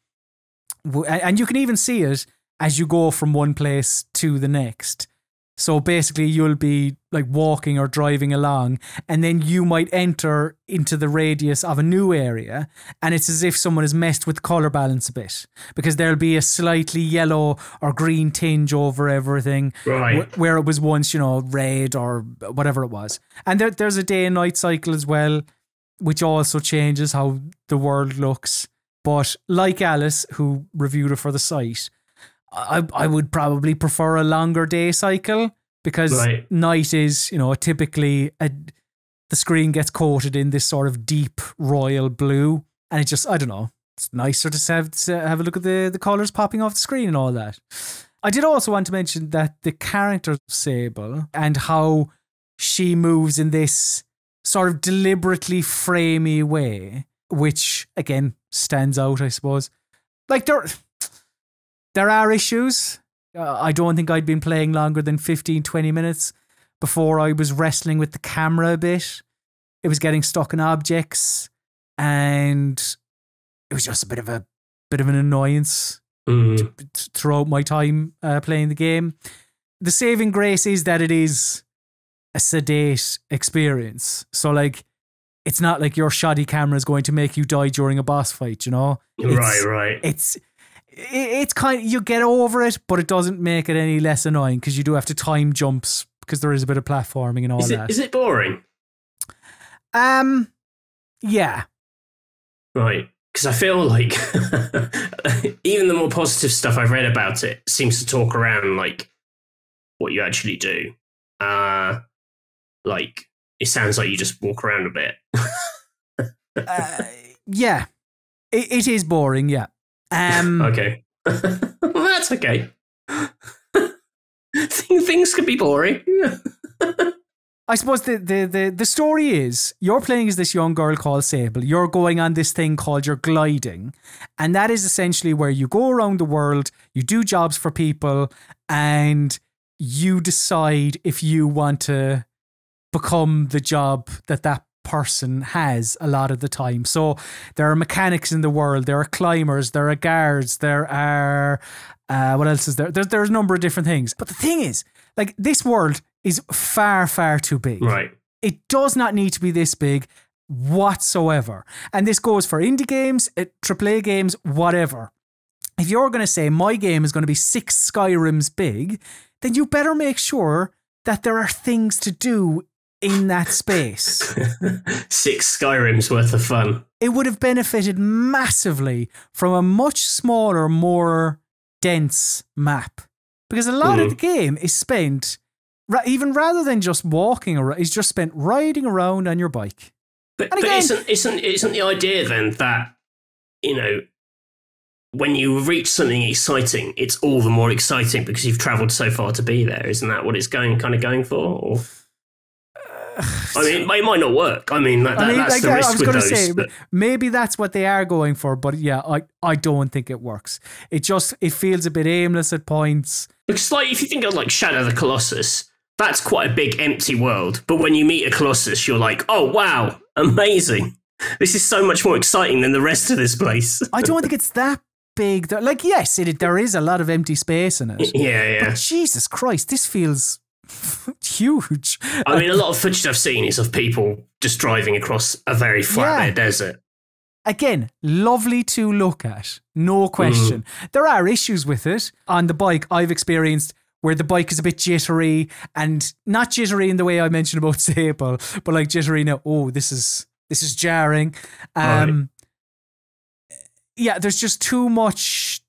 And you can even see it as you go from one place to the next. So basically you'll be like walking or driving along, and then you might enter into the radius of a new area, and it's as if someone has messed with the color balance a bit, because there'll be a slightly yellow or green tinge over everything, right, where it was once, you know, red or whatever it was. And there's a day and night cycle as well, which also changes how the world looks. But like Alice, who reviewed it for the site, I would probably prefer a longer day cycle, because night is, you know, typically the screen gets coated in this sort of deep royal blue, and it just, I don't know, it's nicer to have a look at the colours popping off the screen and all that. I did also want to mention that the character Sable and how she moves in this sort of deliberately framey way, which again stands out, I suppose. Like there are issues. I don't think I'd been playing longer than 15, 20 minutes before I was wrestling with the camera a bit. It was getting stuck in objects, and it was just a bit of an annoyance throughout my time playing the game. The saving grace is that it is a sedate experience. So like, it's not like your shoddy camera is going to make you die during a boss fight, you know? Right. It's kind of, you get over it, but it doesn't make it any less annoying, because you do have to time jumps, because there is a bit of platforming and all that. Is it boring? Yeah. Right. Because I feel like even the more positive stuff I've read about it seems to talk around like what you actually do. Like, it sounds like you just walk around a bit. Yeah. It is boring, yeah. Okay. Well, that's okay. Things can be boring. I suppose the story is, you're playing as this young girl called Sable. You're going on this thing called your gliding, and that is essentially where you go around the world, you do jobs for people, and you decide if you want to become the job that person has a lot of the time. So there are mechanics in the world, there are climbers, there are guards, there are what else is there? There's a number of different things. But the thing is, like, this world is far, far too big. Right. It does not need to be this big whatsoever. And this goes for indie games, AAA games, whatever. If you're going to say my game is going to be 6 Skyrims big, then you better make sure that there are things to do in that space. 6 Skyrims worth of fun. It would have benefited massively from a much smaller, more dense map, because a lot of the game is spent, even rather than just walking around, is just spent riding around on your bike. But isn't the idea then that, you know, when you reach something exciting, it's all the more exciting because you've travelled so far to be there? Isn't that what it's kind of going for? Or? I mean, it might not work. I mean, that's like, the risk with those. Say, maybe that's what they are going for, but yeah, I don't think it works. It feels a bit aimless at points. Because like, if you think of like Shadow of the Colossus, that's quite a big empty world. But when you meet a Colossus, you're like, oh wow, amazing! This is so much more exciting than the rest of this place. I don't think it's that big. Like, yes, there is a lot of empty space in it. Yeah. But Jesus Christ, this feels huge. I mean, a lot of footage I've seen is of people just driving across a very flat desert. Again, lovely to look at, no question. There are issues with it. On the bike, I've experienced where the bike is a bit jittery, and not jittery in the way I mentioned about Sable, but like jittery now. Oh, this is jarring. Right. Yeah, there's just too much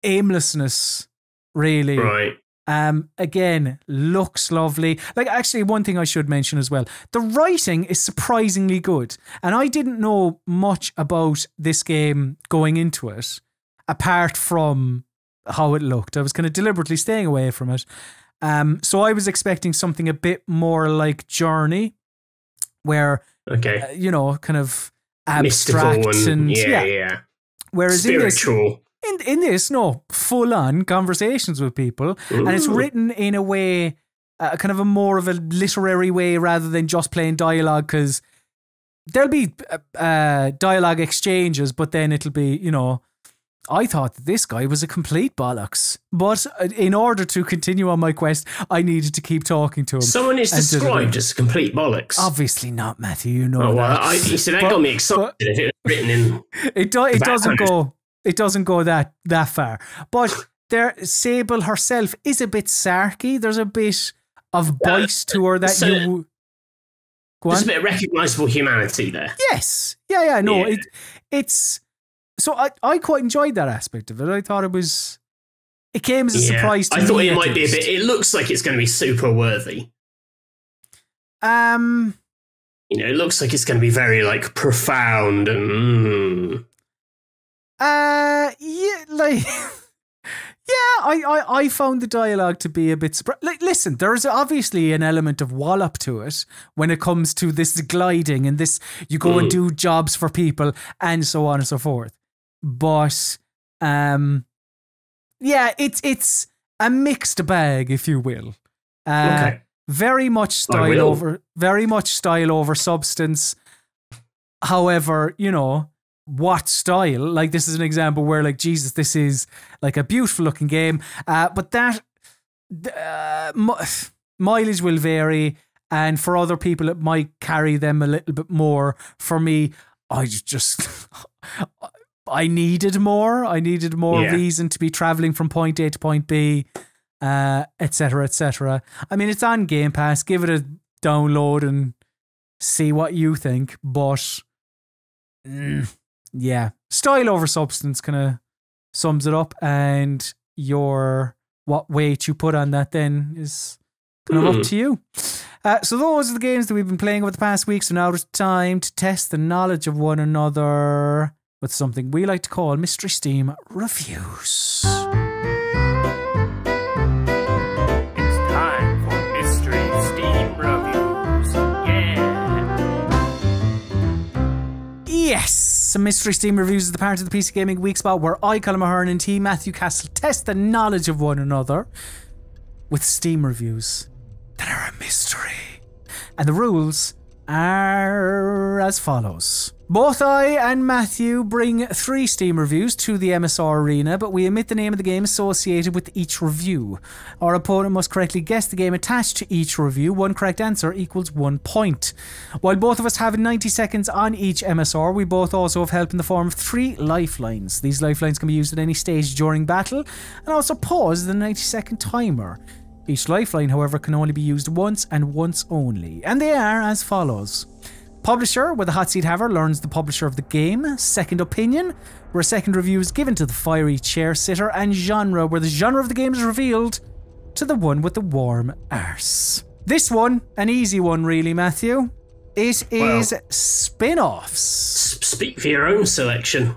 aimlessness, really. Right. Again, looks lovely. Like, actually, one thing I should mention as well. The writing is surprisingly good. And I didn't know much about this game going into it, apart from how it looked. I was kind of deliberately staying away from it. So I was expecting something a bit more like Journey, where, you know, kind of abstract and yeah. Whereas spiritual. In this, no, full-on conversations with people. And it's written in a way, kind of a more of a literary way rather than just plain dialogue, because there'll be dialogue exchanges, but then it'll be, you know, I thought that this guy was a complete bollocks. But in order to continue on my quest, I needed to keep talking to him. Someone is described as a complete bollocks. Obviously not, Matthew, you know that. You see, that got me excited if it was written in... It doesn't go that far. But Sable herself is a bit sarky. There's a bit of bite to her that you... There's a bit of recognisable humanity there. Yes. Yeah, no. Yeah. It's... So I quite enjoyed that aspect of it. I thought it was... It came as a surprise to me. I thought it might be a bit... It looks like it's going to be super worthy. You know, it looks like it's going to be very, like, profound and... I found the dialogue to be a bit like, listen, there's obviously an element of wallop to it when it comes to this gliding and this, you go and do jobs for people and so on and so forth. But it's a mixed bag, if you will. Very much style over substance. However, you know, what style? Like, this is an example where, like, Jesus, this is like a beautiful looking game, but that mileage will vary, and for other people it might carry them a little bit more. For me, I needed more reason to be traveling from point A to point B, etc, etc. I mean, it's on Game Pass. Give it a download and see what you think, but yeah, style over substance kind of sums it up, and what weight you put on that then is kind of up to you. So those are the games that we've been playing over the past week. So now it's time to test the knowledge of one another with something we like to call Mystery Steam Reviews. It's time for Mystery Steam Reviews. Yeah. Yes. Some Mystery Steam Reviews is the part of the PC Gaming Weekspot where I, Colin Mahern, and T. Matthew Castle test the knowledge of one another with Steam reviews that are a mystery. And the rules are as follows. Both I and Matthew bring 3 Steam reviews to the MSR arena, but we omit the name of the game associated with each review. Our opponent must correctly guess the game attached to each review. 1 correct answer equals 1 point. While both of us have 90 seconds on each MSR, we both also have help in the form of 3 lifelines. These lifelines can be used at any stage during battle, and also pause the 90-second timer. Each lifeline, however, can only be used once and once only, and they are as follows. Publisher, where the hot seat haver learns the publisher of the game. Second opinion, where a second review is given to the fiery chair sitter. And genre, where the genre of the game is revealed to the one with the warm arse. This one, an easy one really, Matthew. It is spin-offs. Speak for your own selection.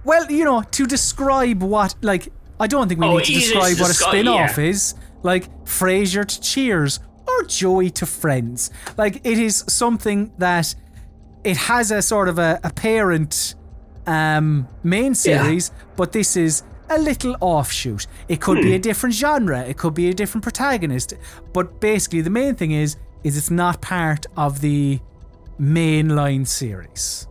Well, you know, to describe what, like, I don't think we need to describe what a spin-off is. Like, Frasier to Cheers, or Joey to Friends. Like, it is something that it has a sort of a parent main series, but this is a little offshoot. It could be a different genre, it could be a different protagonist, but basically the main thing is it's not part of the mainline series.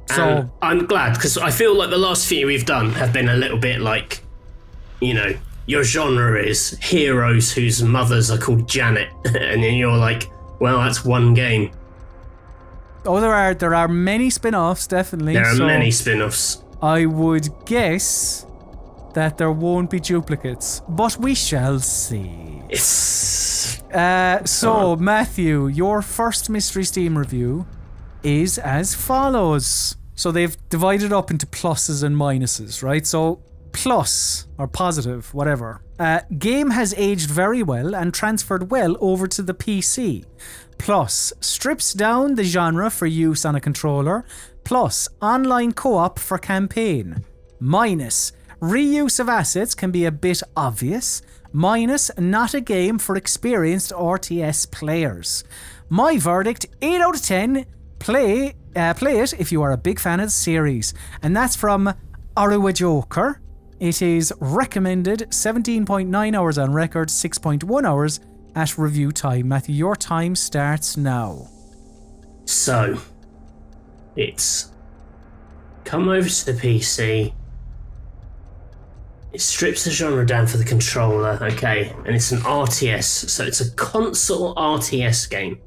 So I'm glad, because I feel like the last few we've done have been a little bit like, you know, your genre is heroes whose mothers are called Janet, and then you're like, well, that's one game. Oh, there are many spin-offs, definitely. There are many spin-offs. I would guess that there won't be duplicates, but we shall see. So, Matthew, your first Mystery Steam review is as follows. So they've divided up into pluses and minuses, right? So plus, or positive, whatever. Game has aged very well and transferred well over to the PC. Plus, strips down the genre for use on a controller. Plus, online co-op for campaign. Minus, reuse of assets can be a bit obvious. Minus, not a game for experienced RTS players. My verdict, 8 out of 10. Play it if you are a big fan of the series. And that's from Aruwa Joker. It is recommended 17.9 hours on record, 6.1 hours at review time. Matthew, your time starts now. So, it's come over to the PC. It strips the genre down for the controller, okay, and it's an RTS, so it's a console RTS game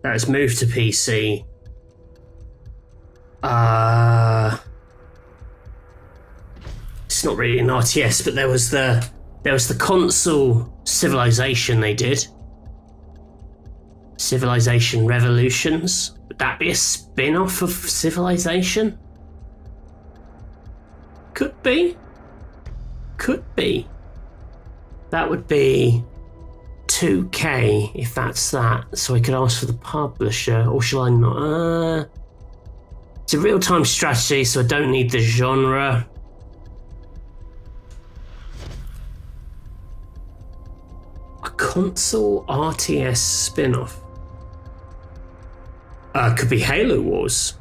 that has moved to PC. It's not really an RTS, but there was the console Civilization they did. Civilization Revolutions. Would that be a spin-off of Civilization? Could be. Could be. That would be 2K if that's that. So I could ask for the publisher, or shall I not? It's a real-time strategy, so I don't need the genre. A console RTS spin-off. Could be Halo Wars.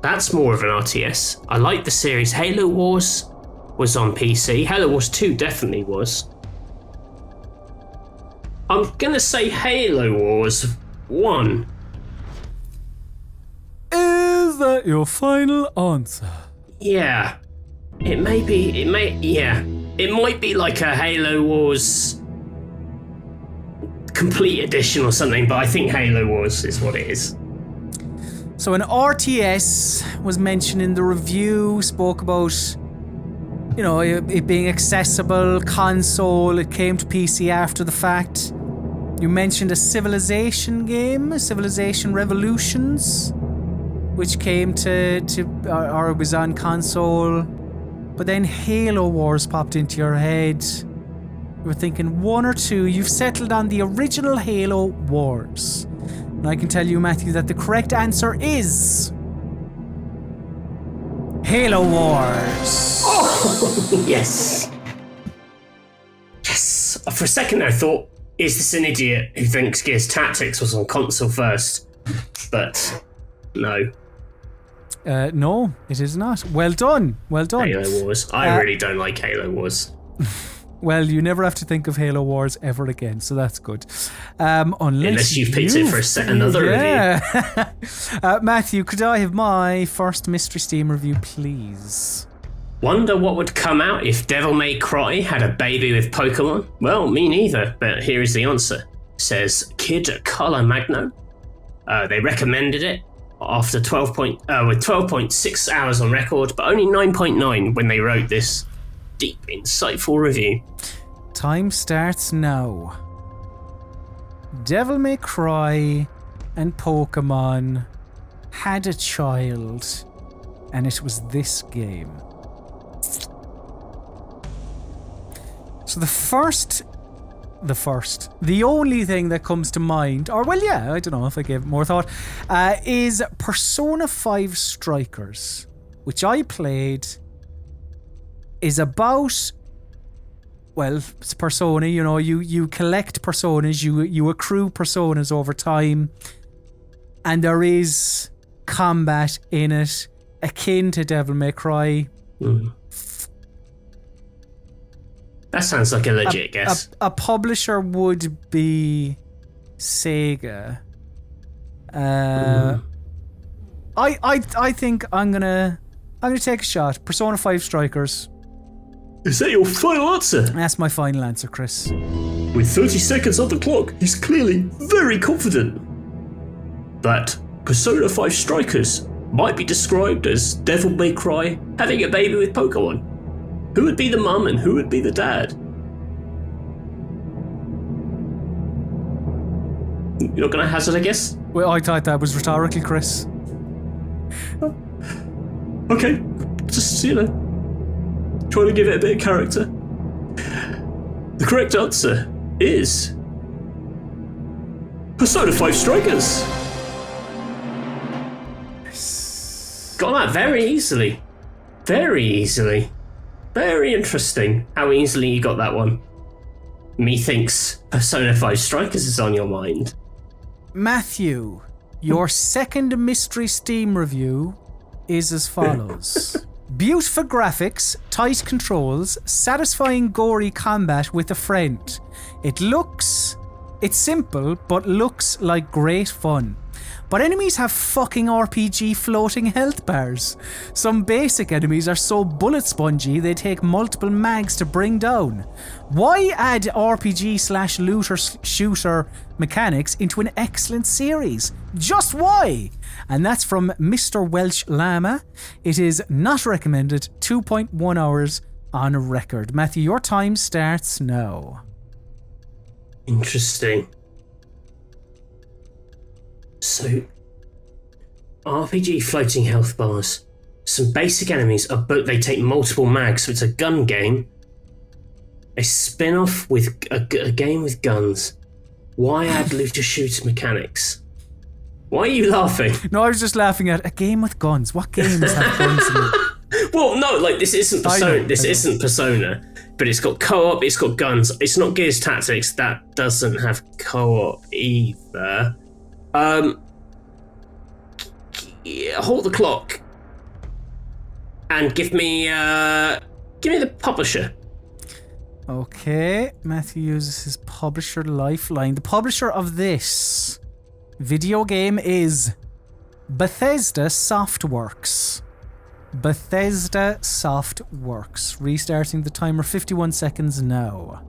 That's more of an RTS. I like the series. Halo Wars was on PC. Halo Wars 2 definitely was. I'm gonna say Halo Wars 1. Is that your final answer? Yeah. It may be, yeah. It might be like a Halo Wars complete edition or something, but I think Halo Wars is what it is. So an RTS was mentioned in the review, spoke about, you know, it being accessible, console, it came to PC after the fact. You mentioned a Civilization game, Civilization Revolutions, which came or was on console. But then Halo Wars popped into your head. You were thinking one or two. You've settled on the original Halo Wars. And I can tell you, Matthew, that the correct answer is Halo Wars. Oh, yes. Yes. For a second I thought, is this an idiot who thinks Gears Tactics was on console first? But no. No, it is not. Well done. Well done. Halo Wars. I really don't like Halo Wars. Well, you never have to think of Halo Wars ever again, so that's good. Unless you've picked it for another review. Matthew, could I have my first Mystery Steam review, please? Wonder what would come out if Devil May Cry had a baby with Pokemon? Well, me neither, but here is the answer. It says Kid Color Magno. They recommended it after with 12.6 hours on record, but only 9.9 when they wrote this deep, insightful review. Time starts now. Devil May Cry and Pokemon had a child, and it was this game. So the only thing that comes to mind, or well, yeah, I don't know if I gave it more thought, is Persona 5 Strikers, which I played. Is about, well, it's Persona, you know, you collect personas, you accrue personas over time, and there is combat in it akin to Devil May Cry. Mm. That sounds like a legit guess. A publisher would be Sega. I think I'm gonna take a shot. Persona 5 Strikers. Is that your final answer? That's my final answer, Chris. With 30 seconds on the clock, he's clearly very confident. But Persona 5 Strikers might be described as Devil May Cry having a baby with Pokemon. Who would be the mum and who would be the dad? You're not going to hazard a guess? Well, I thought that was rhetorical, Chris. Okay. Just, you know, trying to give it a bit of character. The correct answer is Persona 5 Strikers. Got that very easily. Very easily. Very interesting how easily you got that one. Methinks Persona 5 Strikers is on your mind. Matthew, your second mystery Steam review is as follows. Beautiful graphics, tight controls, satisfying gory combat with a friend. It's simple, but looks like great fun. But enemies have fucking RPG floating health bars. Some basic enemies are so bullet spongy they take multiple mags to bring down. Why add RPG/looter shooter mechanics into an excellent series? Just why? And that's from Mr. Welsh Llama. It is not recommended. 2.1 hours on record. Matthew, your time starts now. Interesting. So, RPG floating health bars. Some basic enemies are they take multiple mags, so it's a gun game. A spin-off with a game with guns. Why add looter shooter mechanics? Why are you laughing? No, I was just laughing at a game with guns. What games have guns in them? Well, no, like this isn't Persona. This isn't Persona, but it's got co-op. It's got guns. It's not Gears Tactics. That doesn't have co-op either. Yeah, hold the clock and give me the publisher. Okay, Matthew uses his publisher lifeline. The publisher of this video game is Bethesda Softworks. Bethesda Softworks. Restarting the timer, 51 seconds now.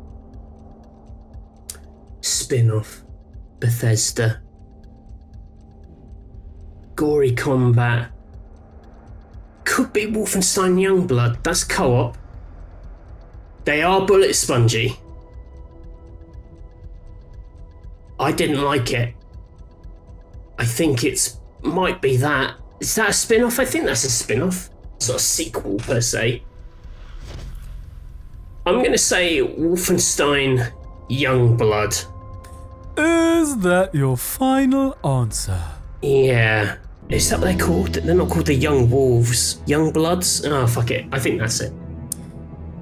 Spin-off. Bethesda. Gory combat. Could be Wolfenstein Youngblood. That's co-op. They are bullet spongy. I didn't like it. I think might be that. Is that a spin-off? I think that's a spin-off. It's not a sequel per se. I'm going to say Wolfenstein Youngblood. Is that your final answer? Yeah. Is that what they're called? They're not called the Young Wolves. Young Bloods? Oh, fuck it. I think that's it.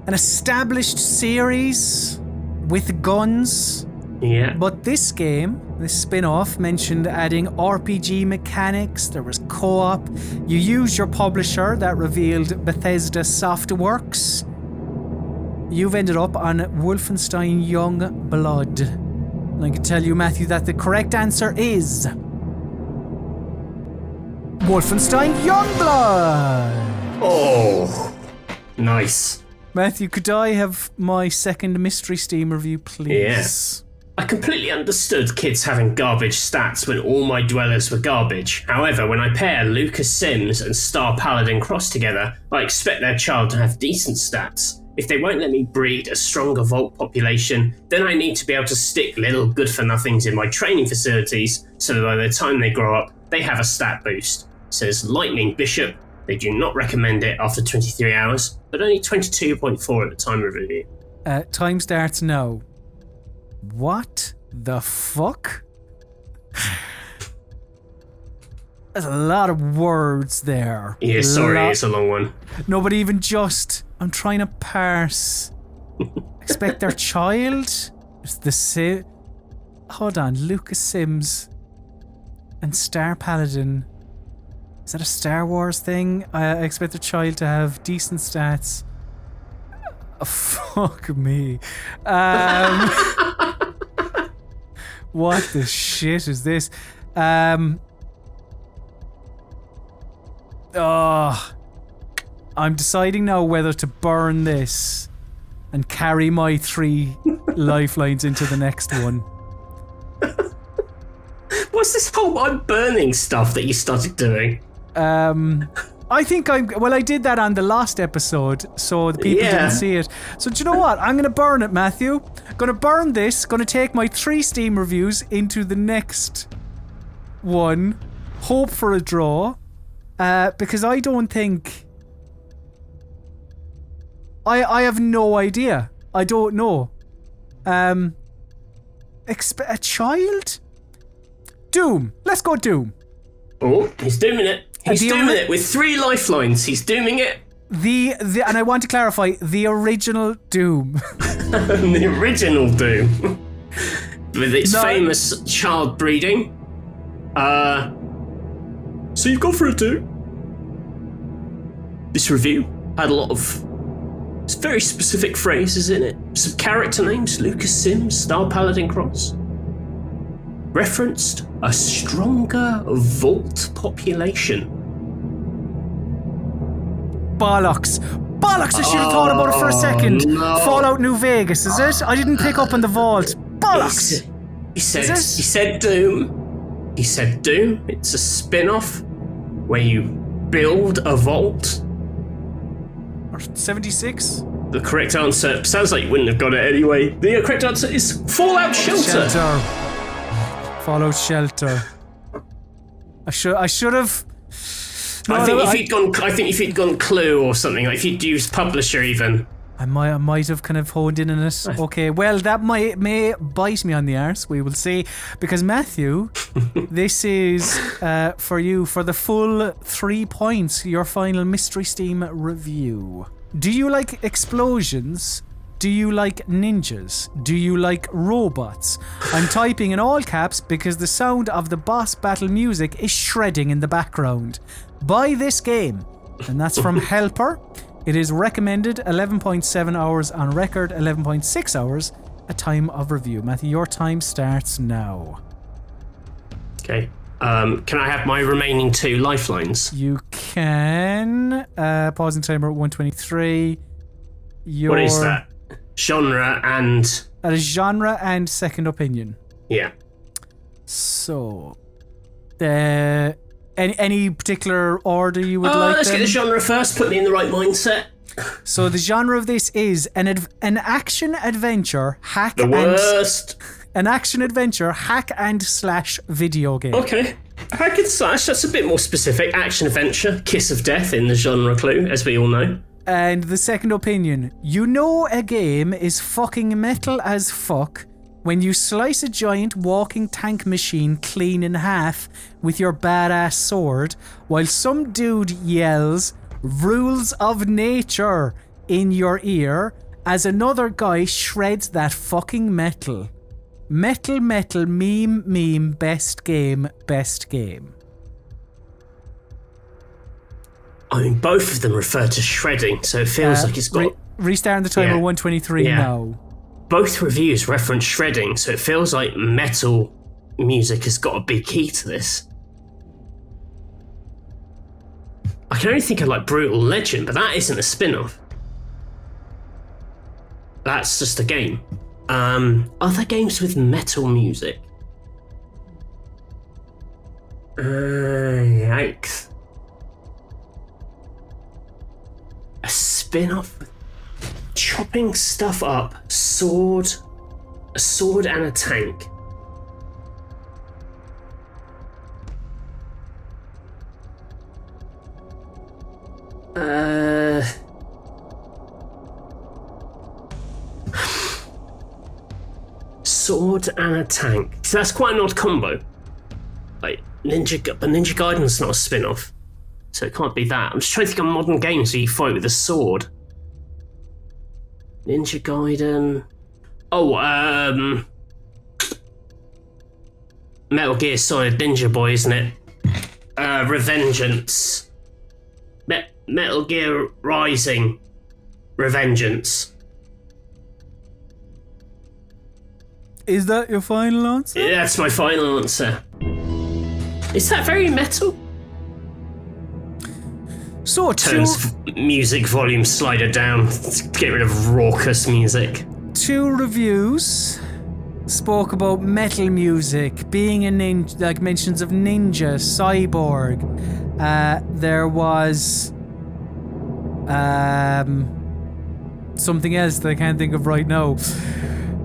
An established series with guns. Yeah. But this game, this spin-off, mentioned adding RPG mechanics. There was co-op. You used your publisher that revealed Bethesda Softworks. You've ended up on Wolfenstein Youngblood. And I can tell you, Matthew, that the correct answer is Wolfenstein Youngblood! Oh, nice. Matthew, could I have my second mystery Steam review, please? Yes. I completely understood kids having garbage stats when all my dwellers were garbage. However, when I pair Lucas Sims and Star Paladin Cross together, I expect their child to have decent stats. If they won't let me breed a stronger Vault population, then I need to be able to stick little good-for-nothings in my training facilities so that by the time they grow up, they have a stat boost. Says Lightning Bishop. They do not recommend it after 23 hours, but only 22.4 at the time of review. Time starts now. What the fuck? There's a lot of words there. Yeah, sorry, it's a long one. No, but even just, I'm trying to parse. Expect their child? Hold on, Lucas Sims and Star Paladin. Is that a Star Wars thing? I expect their child to have decent stats. Oh, fuck me. What the shit is this? I'm deciding now whether to burn this and carry my 3 lifelines into the next one. What's this whole I'm burning stuff that you started doing? I think I did that on the last episode, so the people didn't see it. So do you know what? I'm gonna burn it, Matthew. Gonna burn this, gonna take my 3 Steam reviews into the next one. Hope for a draw. Because I don't think I have no idea. I don't know. A child? Doom. Let's go Doom. Oh, he's dooming it. He's dooming it with 3 lifelines. He's dooming it. And I want to clarify, the original Doom. The original Doom. With its famous child breeding. So you've gone for a Doom. This review had a lot of very specific phrases in it. Some character names, Lucas Sims, Star Paladin Cross. Referenced a stronger vault population. Bollocks. Bollocks, I should have thought about it for a second. No. Fallout New Vegas, is it? I didn't pick up on the vault. Bollocks. He said Doom. He said Doom. It's a spin-off where you build a vault. 76? The correct answer, sounds like you wouldn't have got it anyway. The correct answer is Fallout Shelter. Fallout Shelter. I should have. No, I think if you'd gone Clue or something, like if you'd used Publisher even. I might have kind of honed in on it. Okay, well that may bite me on the arse. We will see. Because Matthew, this is for you for the full 3 points. Your final Mystery Steam review. Do you like explosions? Do you like ninjas? Do you like robots? I'm typing in all caps because the sound of the boss battle music is shredding in the background. Buy this game. And that's from Helper. It is recommended 11.7 hours on record, 11.6 hours at time of review. Matthew, your time starts now. Okay. Can I have my remaining 2 lifelines? You can. Pausing timer at 123. What is that? Genre and... That is genre and second opinion. Yeah. So... Any particular order you would like? Let's get the genre first, put me in the right mindset. So the genre of this is an action-adventure hack the worst. An action-adventure hack and slash video game. Okay. Hack and slash, that's a bit more specific. Action-adventure, kiss of death in the genre clue, as we all know. And the second opinion. You know a game is fucking metal as fuck when you slice a giant walking tank machine clean in half with your badass sword while some dude yells rules of nature in your ear as another guy shreds that fucking metal. Metal, meme, best game. I mean, both of them refer to shredding, so it feels like it's got... Restarting the timer 123 now. Both reviews reference shredding, so it feels like metal music has got a big key to this. I can only think of like Brutal Legend, but that isn't a spin-off. That's just a game. Other games with metal music? Yikes. A spin-off with chopping stuff up, a sword and a tank. Sword and a tank. So that's quite an odd combo. Like Ninja Gaiden's not a spin-off, so it can't be that. I'm just trying to think of modern games where you fight with a sword. Ninja Gaiden. Oh, Metal Gear Solid Ninja Boy, isn't it? Revengeance. Metal Gear Rising. Revengeance. Is that your final answer? Yeah, that's my final answer. Is that very metal? So Turns music volume slider down. Let's get rid of raucous music. 2 reviews spoke about metal music, being a ninja, like mentions of ninja, cyborg. There was something else that I can't think of right now.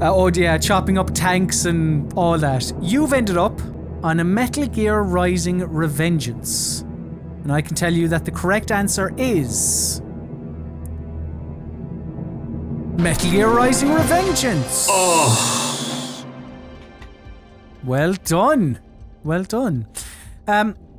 Oh yeah, chopping up tanks and all that. You've ended up on a Metal Gear Rising Revengeance. And I can tell you that the correct answer is Metal Gear Rising: Revengeance. Oh, Well done. Well done.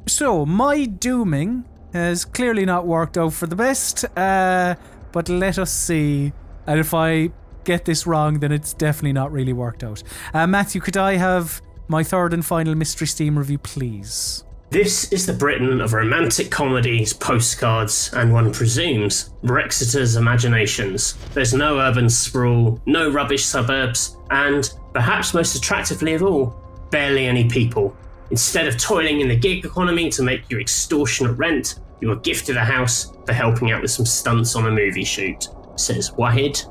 So, my dooming has clearly not worked out for the best, but let us see. And if I get this wrong, then it's definitely not really worked out. Matthew, could I have my third and final Mystery Steam review, please? this is the Britain of romantic comedies, postcards, and one presumes Brexiters' imaginations. There's no urban sprawl, no rubbish suburbs, and, perhaps most attractively of all, barely any people. Instead of toiling in the gig economy to make your extortionate rent, you are gifted a house for helping out with some stunts on a movie shoot, says Wahid.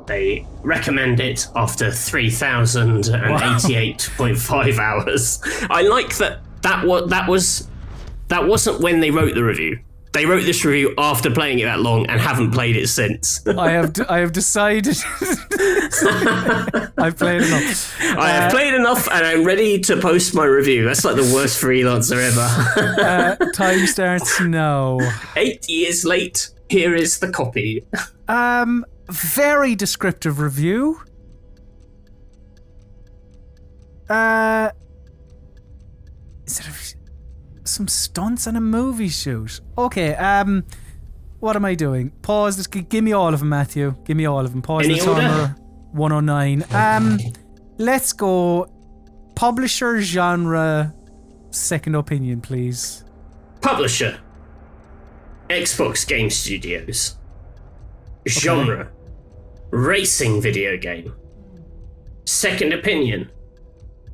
They recommend it after 3,088.5 hours. I like that wasn't when they wrote the review. They wrote this review after playing it that long and haven't played it since. I have decided I've played enough. I have played enough and I'm ready to post my review. That's like the worst freelancer ever. Time starts now. 8 years late, here is the copy. Very descriptive review. Instead of some stunts on a movie shoot. Okay, what am I doing? Pause this. Give me all of them, Matthew. Give me all of them. Pause the timer. 109. Let's go. Publisher, genre, second opinion, please. Publisher: Xbox Game Studios. Genre: racing video game. Second opinion: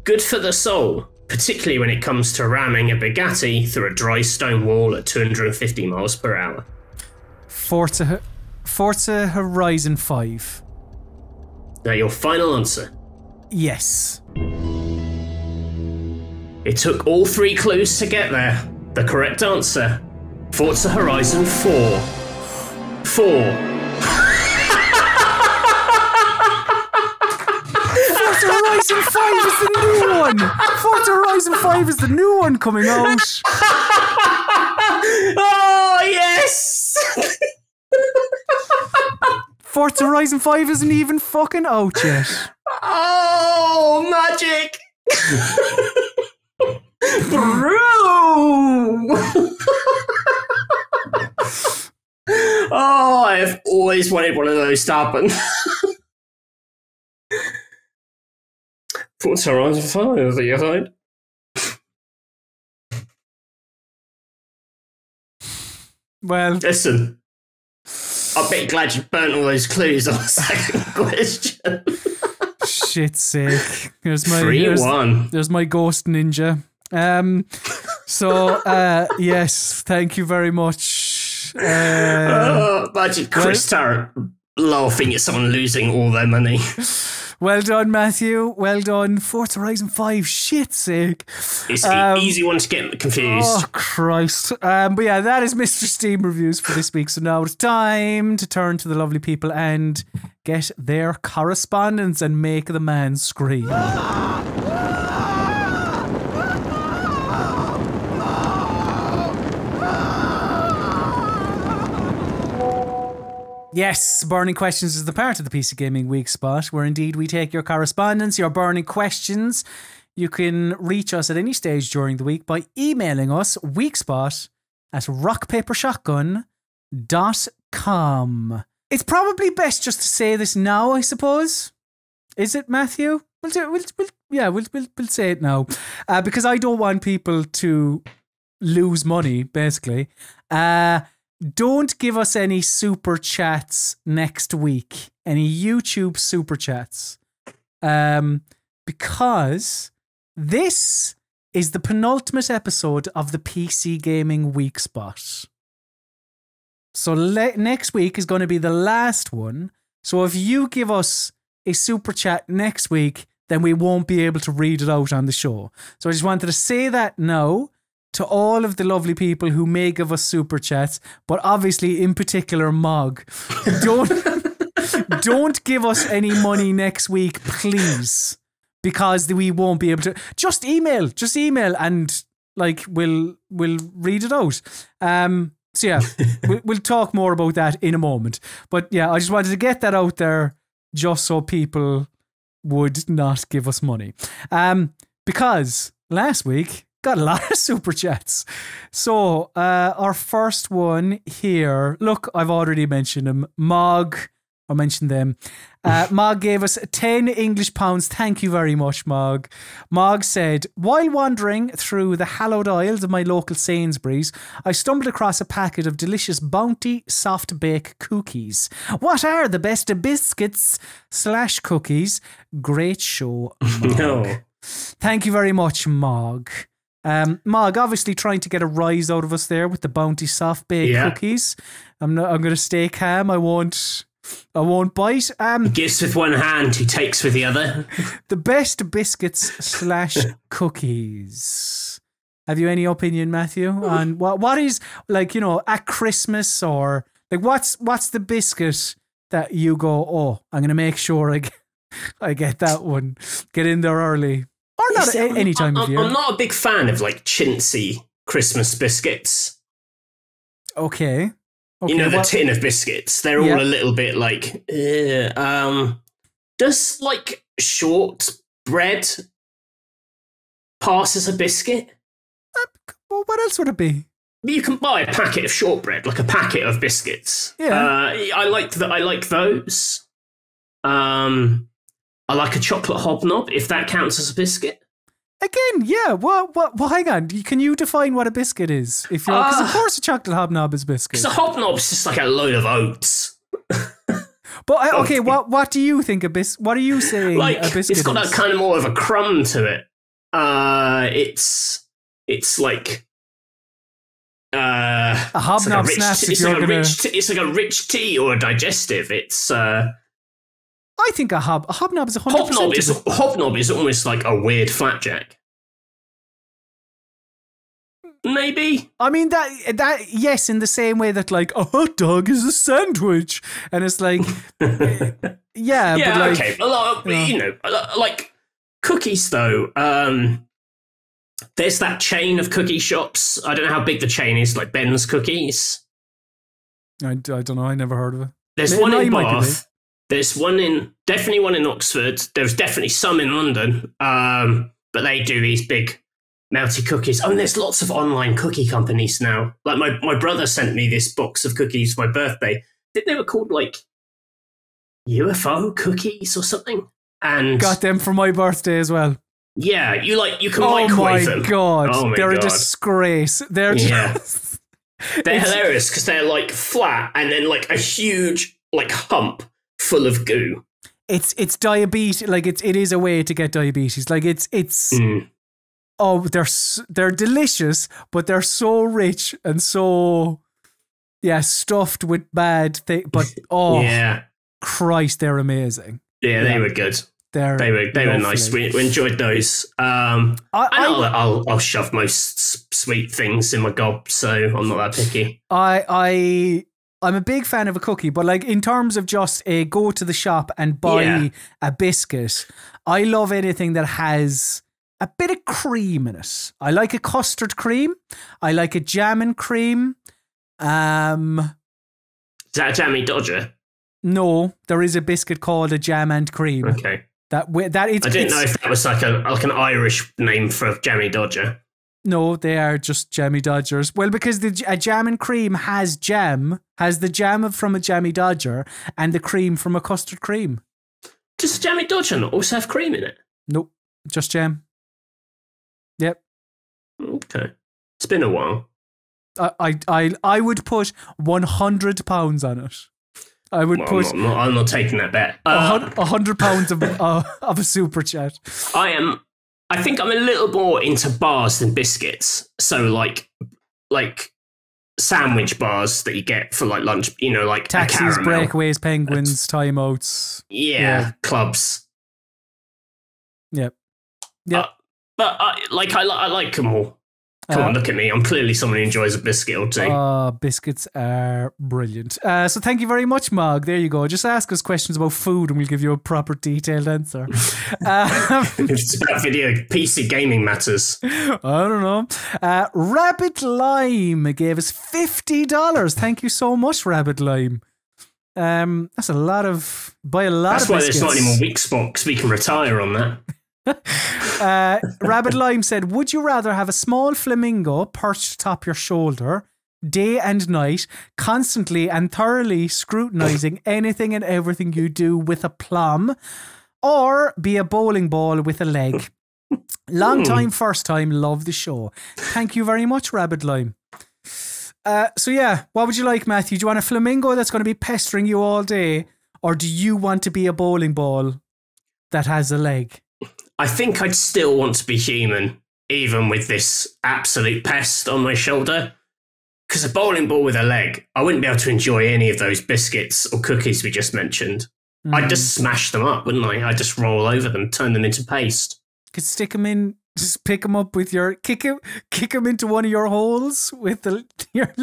good for the soul, particularly when it comes to ramming a Bugatti through a dry stone wall at 250 miles per hour. Forza Horizon 5. Now your final answer. Yes. It took all three clues to get there. The correct answer: Forza Horizon 4. 4. Forza Horizon 5 is the new one! Forza Horizon 5 is the new one coming out! Oh, yes! Forza Horizon 5 isn't even fucking out yet. Oh, magic! Bro! Oh, I have always wanted one of those to happen. Forza Horizon 5, are you right? Well, Listen, I bet you're glad you burnt all those clues on the second question. shit's sake. Here's my 3-1. There's my ghost ninja. Yes, thank you very much. Imagine Chris Tarrant laughing at someone losing all their money. Well done, Matthew. Well done. Forza Horizon 5, shit's sake. It's an easy one to get confused. Oh, Christ. But yeah, that is Mr. Steam Reviews for this week. So now it's time to turn to the lovely people and get their correspondence and make the man scream. Yes, Burning Questions is the part of the PC Gaming Weekspot where indeed we take your correspondence, your burning questions. You can reach us at any stage during the week by emailing us weekspot@rockpapershotgun.com. It's probably best just to say this now, I suppose. Is it, Matthew? We'll say it now. Because I don't want people to lose money, basically. Don't give us any super chats next week. Any YouTube super chats. Because this is the penultimate episode of the PC Gaming Weekspot. So next week is going to be the last one. So if you give us a super chat next week, then we won't be able to read it out on the show. So I just wanted to say that now to all of the lovely people who may give us super chats, but obviously in particular Mog. Don't give us any money next week, please, because we won't be able to. Just email and like we'll read it out. So yeah, we'll talk more about that in a moment. But yeah, I just wanted to get that out there just so people would not give us money. Because last week got a lot of super chats. So our first one here, look, I've already mentioned him. Mog, I mentioned them. Mog gave us 10 English pounds. Thank you very much, Mog. Mog said, while wandering through the hallowed aisles of my local Sainsbury's, I stumbled across a packet of delicious Bounty soft bake cookies. What are the best of biscuits / cookies? Great show, Mog. No. Thank you very much, Mog. Mog obviously trying to get a rise out of us there with the Bounty soft bake cookies. I'm going to stay calm. I won't bite. He gives with one hand, he takes with the other. The best biscuits / cookies. Have you any opinion, Matthew, on what is, like, you know, at Christmas, or like what's the biscuit that you go, oh, I'm going to make sure I get that one, get in there early, or not any time of year? I'm not a big fan of like chintzy Christmas biscuits. Okay. You know, the tin of biscuits, they're all a little bit like, does like short bread pass as a biscuit? Well, what else would it be? You can buy a packet of shortbread, like a packet of biscuits. Yeah. I like those. I like a chocolate hobnob, if that counts as a biscuit. Again, yeah. Well, hang on. Can you define what a biscuit is? If you're, because of course a chocolate hobnob is a biscuit. Because a hobnob's just like a load of oats. But okay, what do you think what are you saying like, a biscuit it's got is? that kind of more of a crumb to it. It's like a hobnob snaps. It's like a rich tea or a digestive. It's I think a hobnob is 100%. Hobnob is almost like a weird flapjack. Maybe. I mean that yes, in the same way that like a hot dog is a sandwich, and it's like yeah, but like, okay. You know, like cookies though. There's that chain of cookie shops. I don't know how big the chain is, like Ben's Cookies. I don't know. I never heard of it. There's one in Bath. There's definitely one in Oxford. There's definitely some in London. But they do these big melty cookies. Oh, and there's lots of online cookie companies now. Like my brother sent me this box of cookies for my birthday. I think they were called like UFO cookies or something. And got them for my birthday as well. Yeah, you can microwave them. Oh my god, they're a disgrace. They're just they're hilarious because they're like flat and then like a huge like hump full of goo. It's diabetes. Like it is a way to get diabetes. Like it's. Oh, they're delicious, but they're so rich and so stuffed with bad things. But yeah, Christ, they're amazing. Yeah, they were good. They were nice. We enjoyed those. I'll shove most sweet things in my gob, so I'm not that picky. I'm a big fan of a cookie, but like in terms of just go to the shop and buy a biscuit, I love anything that has a bit of cream in it. I like a custard cream. I like a jam and cream. Is that a jammy dodger? No, there is a biscuit called a jam and cream. Okay. I didn't know if that was like an Irish name for a jammy dodger. No, they are just jammy dodgers. Well, because a jam and cream has the jam from a jammy dodger and the cream from a custard cream. Does a jammy dodger not also have cream in it? Nope, just jam. Yep. Okay. It's been a while. I would put £100 on it. I would put. I'm not taking that bet. £100 of a super chat. I think I'm a little more into bars than biscuits. So like sandwich bars that you get for like lunch. You know, like taxis, breakaways, penguins, timeouts. Yeah, clubs. Yep. But I like them all. Come on, look at me. I'm clearly someone who enjoys a biscuit or two. Biscuits are brilliant. So thank you very much, Mog. There you go. Just ask us questions about food and we'll give you a proper detailed answer. It's about video. PC Gaming Matters. I don't know. Rabbit Lime gave us $50. Thank you so much, Rabbit Lime. That's a lot of buy a lot. That's of why biscuits. there's not any more Weekspot, because we can retire on that. Rabbit Lime said, "Would you rather have a small flamingo perched atop your shoulder, day and night, constantly and thoroughly scrutinizing anything and everything you do with aplomb, or be a bowling ball with a leg?" Long time, first time, love the show. Thank you very much, Rabbit Lime. So yeah, what would you like, Matthew? Do you want a flamingo that's going to be pestering you all day, or do you want to be a bowling ball that has a leg? I think I'd still want to be human, even with this absolute pest on my shoulder. Because a bowling ball with a leg, I wouldn't be able to enjoy any of those biscuits or cookies we just mentioned. I'd just smash them up, wouldn't I? I'd just roll over them, turn them into paste. Could stick them in, just pick them up with your kick him into one of your holes with your.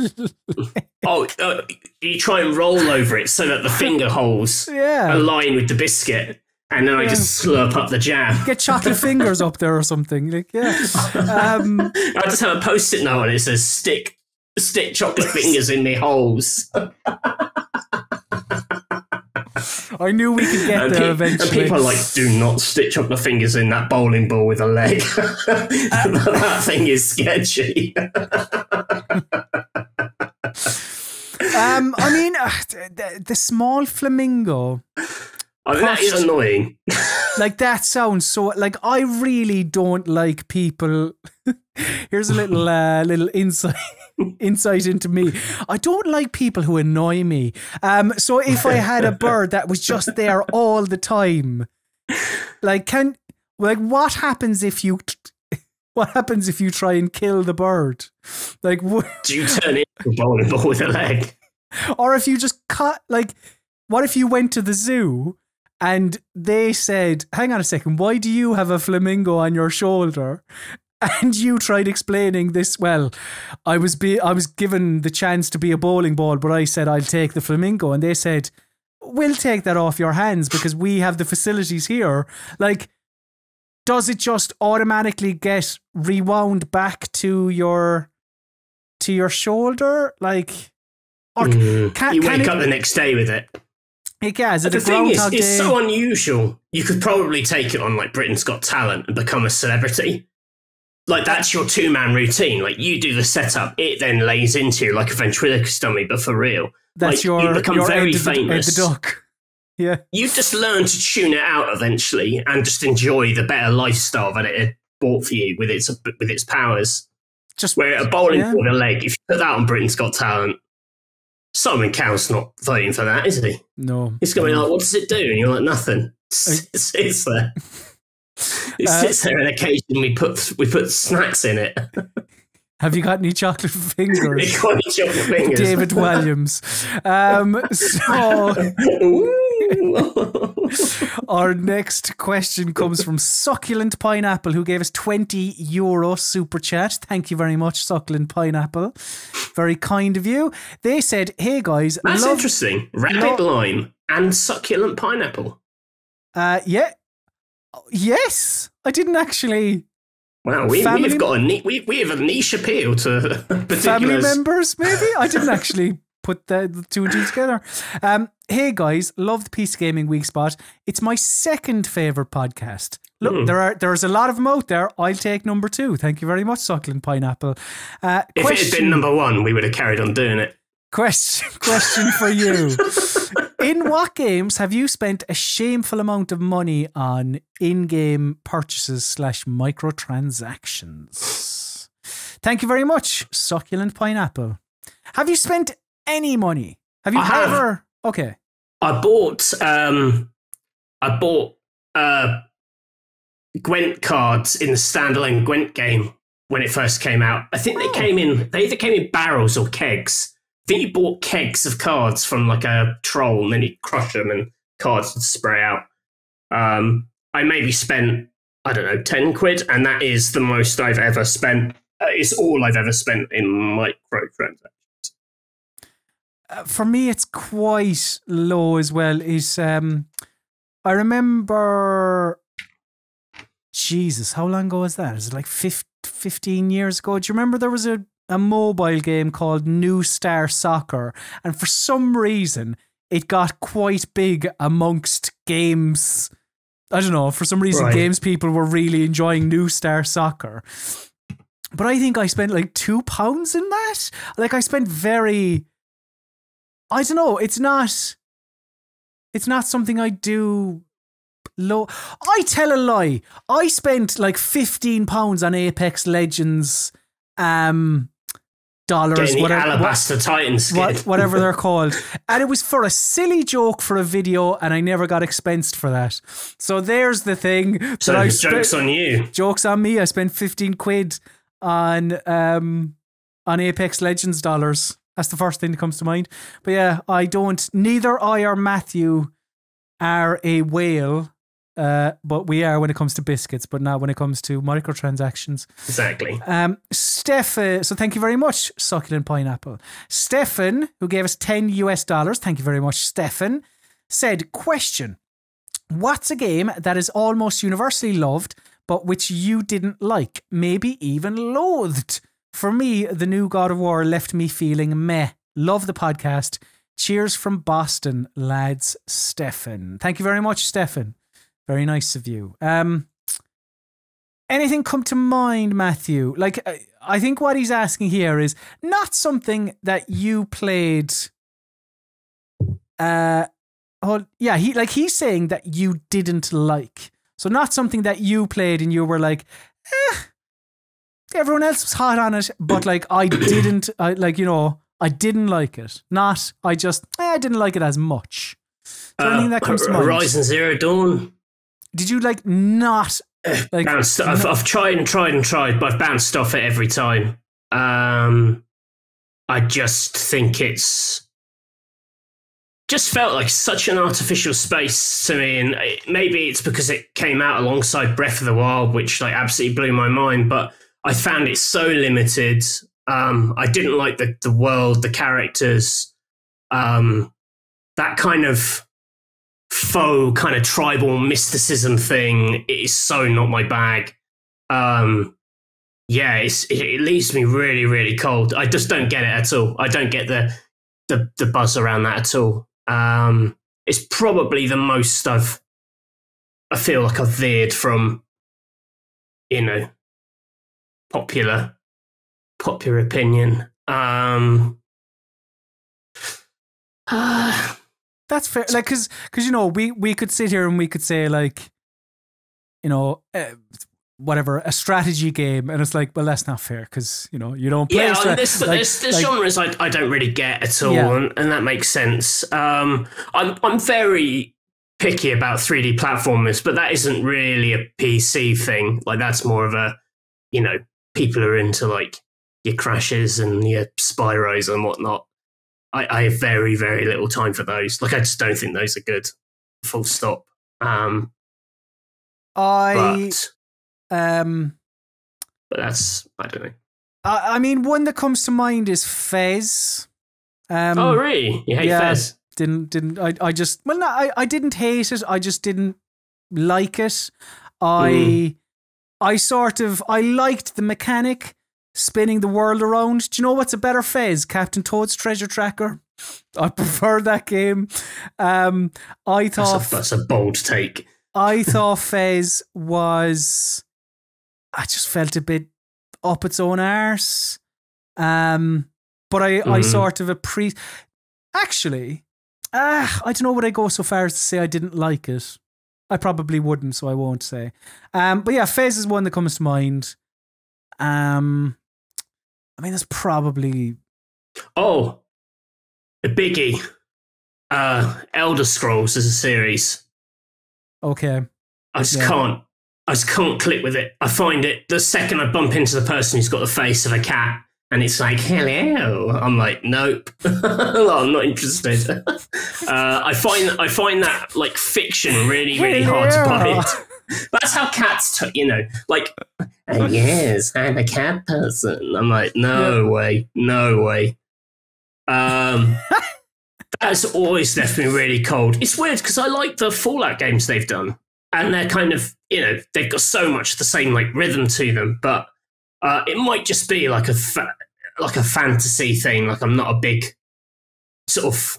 You try and roll over it so that the finger holes align with the biscuit, and then I just slurp up the jam. Get chocolate fingers up there or something. Like, yeah. I just have a post-it note and it says stick chocolate fingers in the holes. I knew we could get there eventually. And people are like, do not stick chocolate fingers in that bowling ball with a leg. That thing is sketchy. I mean, the small flamingo. I mean, that is annoying. Like, that sounds so... Like, I really don't like people... Here's a little insight into me. I don't like people who annoy me. So if I had a bird that was just there all the time, what happens if you try and kill the bird? Like, do you turn into a bowling ball with a leg? Or if you just cut, like, what if you went to the zoo and they said, "Hang on a second, why do you have a flamingo on your shoulder?" And you tried explaining this. Well, I was given the chance to be a bowling ball, but I said I'll take the flamingo, and they said, "We'll take that off your hands because we have the facilities here." Like, does it just automatically get rewound back to your shoulder? Like, or you wake up the next day with it. Yeah, is it the a thing is, Groundhog it's Day? so unusual. You could probably take it on like Britain's Got Talent and become a celebrity. Like, that's your two-man routine. Like, you do the setup, it then lays into you like a ventriloquist dummy, but for real. That's like, you become very famous. Ed the Duck. Yeah. You just learn to tune it out eventually and just enjoy the better lifestyle that it had bought for you with its powers. Just where a bowling ball with a leg, if you put that on Britain's Got Talent, Simon Cowell's not voting for that, is he? No. He's going to be like, what does it do? And you're like, nothing. It sits there. It sits there, and occasionally we put snacks in it. Have you got any chocolate fingers? Got any chocolate fingers? David Williams. Our next question comes from Succulent Pineapple, who gave us €20 super chat. Thank you very much, Succulent Pineapple. Very kind of you. They said, "Hey guys, that's interesting. Rabbit Lime and Succulent Pineapple." Yeah. Yes, I didn't actually. Wow, we have got we have a niche appeal to family members. Maybe I didn't actually put the two and two together. Hey guys, love the PC Gaming Weekspot. It's my second favorite podcast. Look, there's a lot of them out there. I'll take number 2. Thank you very much, Succulent Pineapple. If it had been number 1, we would have carried on doing it. Question for you. In what games have you spent a shameful amount of money on in-game purchases / microtransactions? Thank you very much, Succulent Pineapple. Have you spent any money? Have you ever? Okay. I bought Gwent cards in the standalone Gwent game when it first came out. I think they either came in barrels or kegs. I think you bought kegs of cards from like a troll, and then you crush them and cards would spray out. I maybe spent, I don't know, 10 quid, and that is the most I've ever spent. It's all I've ever spent in microtransactions. For me, it's quite low as well. I remember, Jesus, how long ago was that? Is it like 15 years ago? Do you remember there was a mobile game called New Star Soccer? And for some reason, it got quite big amongst games. I don't know, for some reason, games people were really enjoying New Star Soccer. But I think I spent like £2 in that. Like I spent I don't know, it's not something I do I tell a lie. I spent like £15 on Apex Legends dollars, getting the Alabaster Titan skin. Whatever they're called. And it was for a silly joke for a video, and I never got expensed for that. So there's the thing. So joke's on you. Joke's on me. I spent 15 quid on Apex Legends dollars. That's the first thing that comes to mind. But yeah, neither I or Matthew are a whale. But we are when it comes to biscuits, but not when it comes to microtransactions. Exactly. Stefan, so thank you very much, Succulent Pineapple. Stefan, who gave us $10, thank you very much, Stefan, said, question, what's a game that is almost universally loved, but which you didn't like, maybe even loathed? For me, the new God of War left me feeling meh. Love the podcast. Cheers from Boston, lads. Stefan. Thank you very much, Stefan. Very nice of you. Anything come to mind, Matthew? Like, I think what he's asking here is not something that you played. He's saying that you didn't like. So not something that you played and you were like, everyone else was hot on it, but like I didn't. I didn't like it. Not I didn't like it as much. Anything that comes to mind? Horizon Zero Dawn. Did you like not like? I've tried, but I've bounced off it every time. I just think it's just felt like such an artificial space to me, and maybe it's because it came out alongside Breath of the Wild, which like absolutely blew my mind. But I found it so limited. I didn't like the world, the characters, that kind of faux kind of tribal mysticism thing. It is so not my bag. It leaves me really, really cold. I just don't get it at all. I don't get the buzz around that at all. It's probably the most I feel like I've veered from, popular opinion. That's fair. Like, because we could sit here and we could say like, whatever, a strategy game, and it's like, well, that's not fair because you don't play. Yeah, this genres I don't really get at all, and that makes sense. I'm very picky about 3D platformers, but that isn't really a PC thing. Like that's more of a, people are into like your Crashes and your Spyros and whatnot. I have very, very little time for those. Like, I just don't think those are good. Full stop. But that's, I don't know. I mean, one that comes to mind is Fez. Oh, really? You hate Fez? I didn't hate it. I just didn't like it. I liked the mechanic, spinning the world around. Do you know what's a better Fez? Captain Toad's Treasure Tracker. I prefer that game. I thought that's a bold take. I thought Fez was. I just felt a bit up its own arse. But I sort of Actually, I don't know. Would I go so far as to say I didn't like it? I probably wouldn't, so I won't say. But yeah, Fez is one that comes to mind. I mean, there's probably... Oh, a biggie. Elder Scrolls as a series. Okay. I just can't click with it. I find it, the second I bump into the person who's got the face of a cat, and it's like, hello, I'm like, nope. I'm not interested. I find that like fiction really, really hard to bite. That's how cats, like, yes, I'm a cat person. I'm like, no way. That's always left me really cold. It's weird because I like the Fallout games they've done, and they're kind of, they've got so much the same like rhythm to them, but it might just be like a fantasy thing. Like I'm not a big sort of,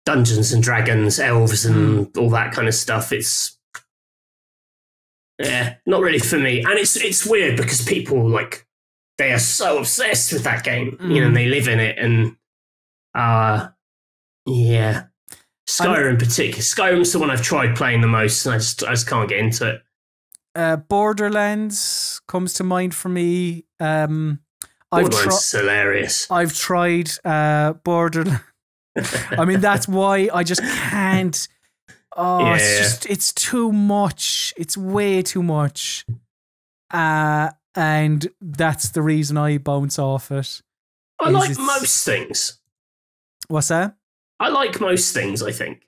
Dungeons and Dragons, elves, and all that kind of stuff. It's not really for me. And it's weird because people like they are so obsessed with that game, you know, and they live in it. And Skyrim in particular. Skyrim's the one I've tried playing the most, and I just can't get into it. Borderlands comes to mind for me. Borderlands is hilarious. I've tried Borderlands. I mean, that's why I just can't. It's too much. It's way too much. And that's the reason I bounce off it. I like most things. What's that? I like most things, I think.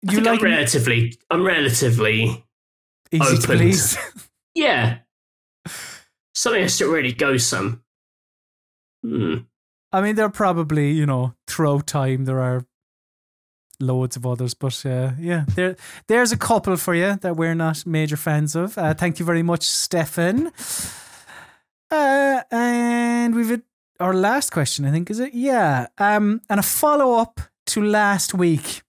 I'm relatively easy to please. Yeah. Something has to really go some. I mean, there are probably, you know, throughout time, there are loads of others, but there's a couple for you that we're not major fans of. Thank you very much, Stefan. And we've our last question, I think, is it? Yeah. And a follow-up to last week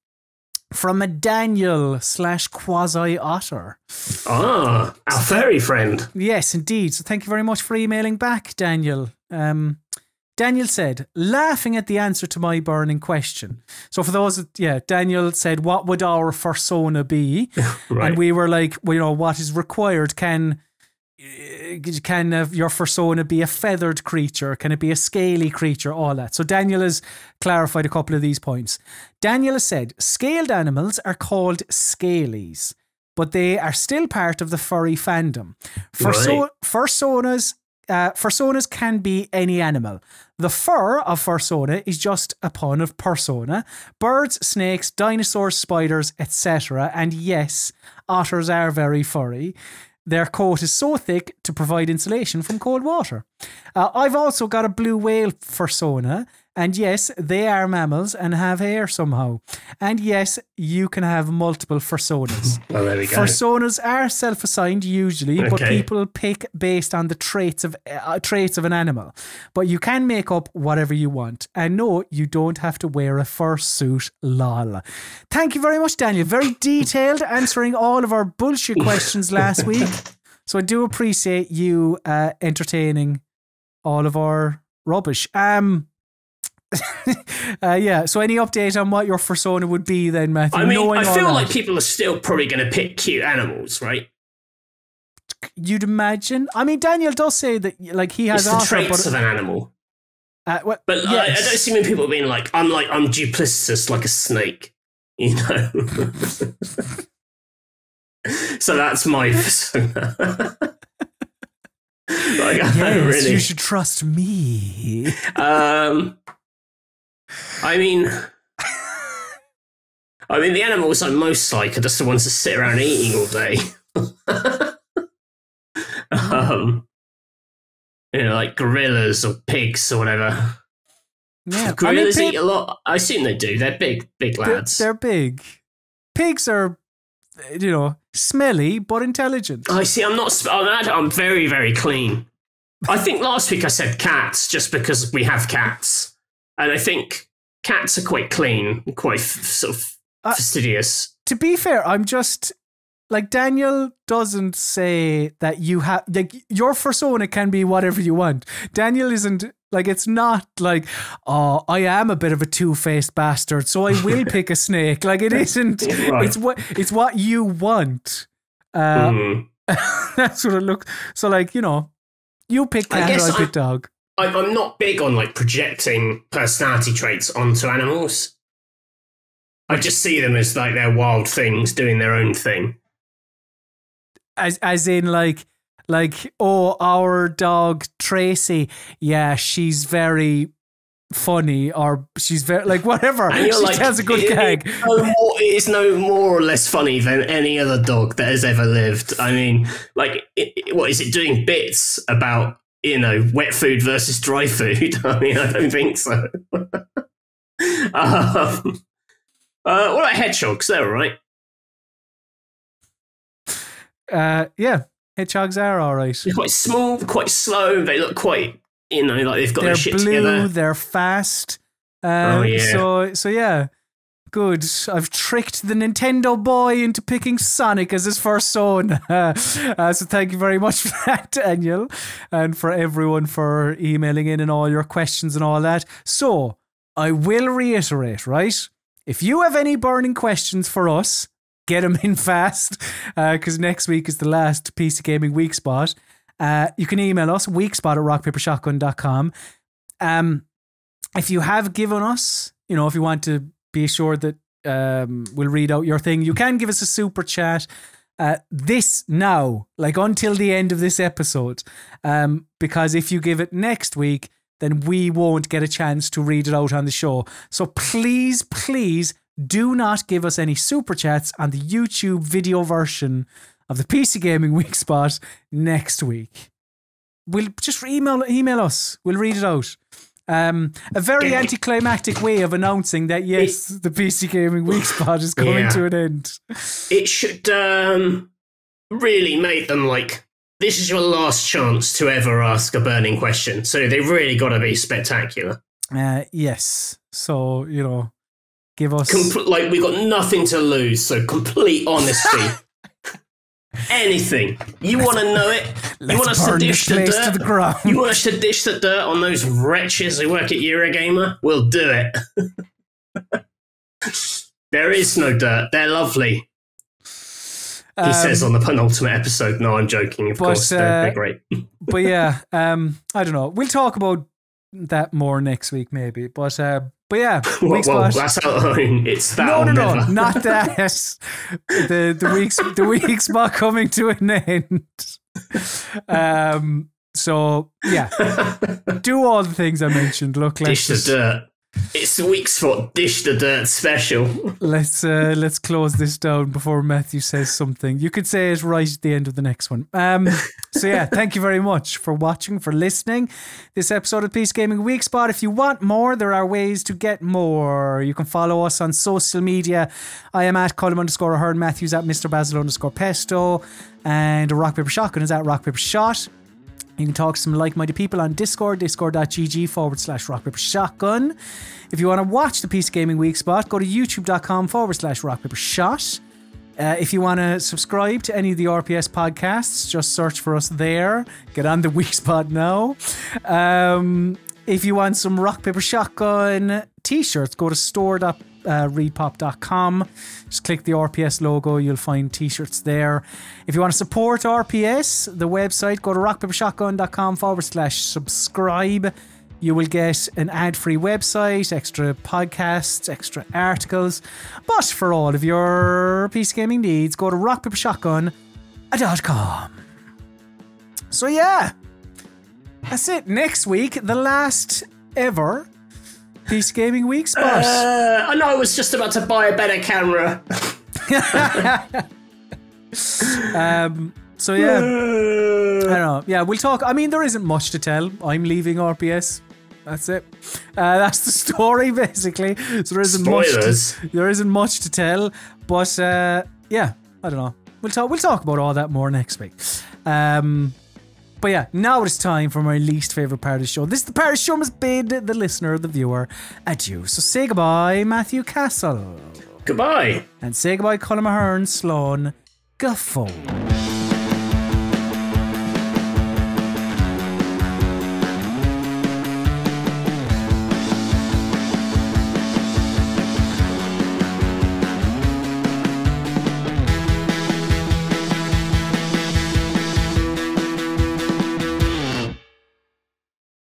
from a Daniel / Quasi Otter. Our furry friend. Yes, indeed. So thank you very much for emailing back, Daniel. Daniel said, laughing at the answer to my burning question. So for those, Daniel said, what would our fursona be? Right. And we were like, well, you know, what is required? Can your fursona be a feathered creature? Can it be a scaly creature? All that. So Daniel has clarified a couple of these points. Daniel has said, scaled animals are called scalies, but they are still part of the furry fandom. Fursonas can be any animal. The fur of fursona is just a pun of persona. Birds, snakes, dinosaurs, spiders, etc. And yes, otters are very furry. Their coat is so thick to provide insulation from cold water. I've also got a blue whale fursona. And yes, they are mammals and have hair somehow. And yes, you can have multiple fursonas. Well, there we go. Fursonas are self-assigned usually, but people pick based on the traits of an animal. But you can make up whatever you want. And no, you don't have to wear a fursuit, lol. Thank you very much, Daniel. Very detailed, answering all of our bullshit questions last week. So I do appreciate you entertaining all of our rubbish. So any update on what your fursona would be then, Matthew? I mean, I feel like people are still probably going to pick cute animals, right? You'd imagine. I mean, Daniel does say that, like, he has the traits of an animal. But yes. I don't see many people being like, I'm duplicitous like a snake, you know? So that's my fursona. Yes, you should trust me. I mean, the animals I most like are just the ones that sit around eating all day. You know, like gorillas or pigs or whatever. Yeah, gorillas eat a lot. I assume they do. They're big lads. They're big. Pigs are, you know, smelly but intelligent. I see. I'm very, very clean. I think last week I said cats just because we have cats. And I think cats are quite clean, quite sort of fastidious. To be fair, I'm just like, Daniel doesn't say that you have, like, your fursona can be whatever you want. Daniel isn't like, it's not like, oh, I am a bit of a two-faced bastard, so I will pick a snake. Like, it isn't. Right. It's what you want. That's what it looks. So, like, you know, you pick cat, I pick dog. I'm not big on like projecting personality traits onto animals. I just see them as like they're wild things doing their own thing. As in like, oh, our dog Tracy, yeah, she's very funny, or she's very like whatever. And she like, has a good gag. It is no more or less funny than any other dog that has ever lived. I mean, like, what is it doing bits about? You know, wet food versus dry food. I mean, I don't think so. What about hedgehogs? They're all right. Yeah, hedgehogs are all right. They're quite small, quite slow. They look quite, you know, like they've got their shit together. They're blue, they're fast. So yeah. Good. I've tricked the Nintendo boy into picking Sonic as his first son. So thank you very much for that, Daniel, and for everyone for emailing in and all your questions and all that. So I will reiterate, right? If you have any burning questions for us, get them in fast, because next week is the last PC Gaming Weekspot. You can email us, weekspot@rockpapershotgun.com. If you have given us, if you want to be assured that we'll read out your thing, you can give us a super chat this now, like until the end of this episode, because if you give it next week, then we won't get a chance to read it out on the show. So please do not give us any super chats on the YouTube video version of the PC Gaming Weekspot next week. We'll just email us. We'll read it out. A very anticlimactic way of announcing that yes, the PC Gaming Weekspot is coming to an end. It should really make them like, this is your last chance to ever ask a burning question. So they really got to be spectacular. Yes. So, give us... we got nothing to lose, so complete honesty. Anything. You want to know it? You want us to dish the dirt? To the ground. You want us to dish the dirt on those wretches who work at Eurogamer? We'll do it. There is no dirt. They're lovely. He says on the penultimate episode. No, I'm joking. Of course, they're great. But yeah, I don't know. We'll talk about that more next week, maybe. But yeah, well, that's how it's that. No, not that. the week's not coming to an end. So yeah, do all the things I mentioned. Look, dish the dirt. It's the Weekspot Dish the Dirt special. Let's close this down before Matthew says something. You could say it right at the end of the next one. So yeah, thank you very much for watching, for listening. This episode of PC Gaming Weekspot. If you want more, there are ways to get more. You can follow us on social media. I am at Colm_Ahern, Matthew's at Mr. Basil_Pesto, and Rock Paper Shotgun is at Rock Paper Shot. You can talk to some like-minded people on Discord, discord.gg/rockpapershotgun. If you want to watch the PC Gaming Weekspot, go to youtube.com/rockpapershot. If you want to subscribe to any of the RPS podcasts, just search for us there. Get on the Weekspot now. If you want some Rock Paper Shotgun t-shirts, go to store.readpop.com. Just click the RPS logo, you'll find t-shirts there. If you want to support RPS, the website, go to rockpapershotgun.com/subscribe. You will get an ad-free website, extra podcasts, extra articles. But for all of your PC gaming needs, go to rockpapershotgun.com. So yeah, that's it. Next week, the last ever PC Gaming Weekspot. I know I was just about to buy a better camera. So yeah, I don't know. Yeah, we'll talk. I mean, there isn't much to tell. I'm leaving RPS. That's it. That's the story, basically. So there isn't much to tell. But yeah, I don't know. We'll talk about all that more next week. But yeah, now it's time for my least favourite part of the show. This is the part of the show must bid the listener, the viewer, adieu. So say goodbye, Matthew Castle. Goodbye. And say goodbye, Colm Ahern, Sloan Guffaw.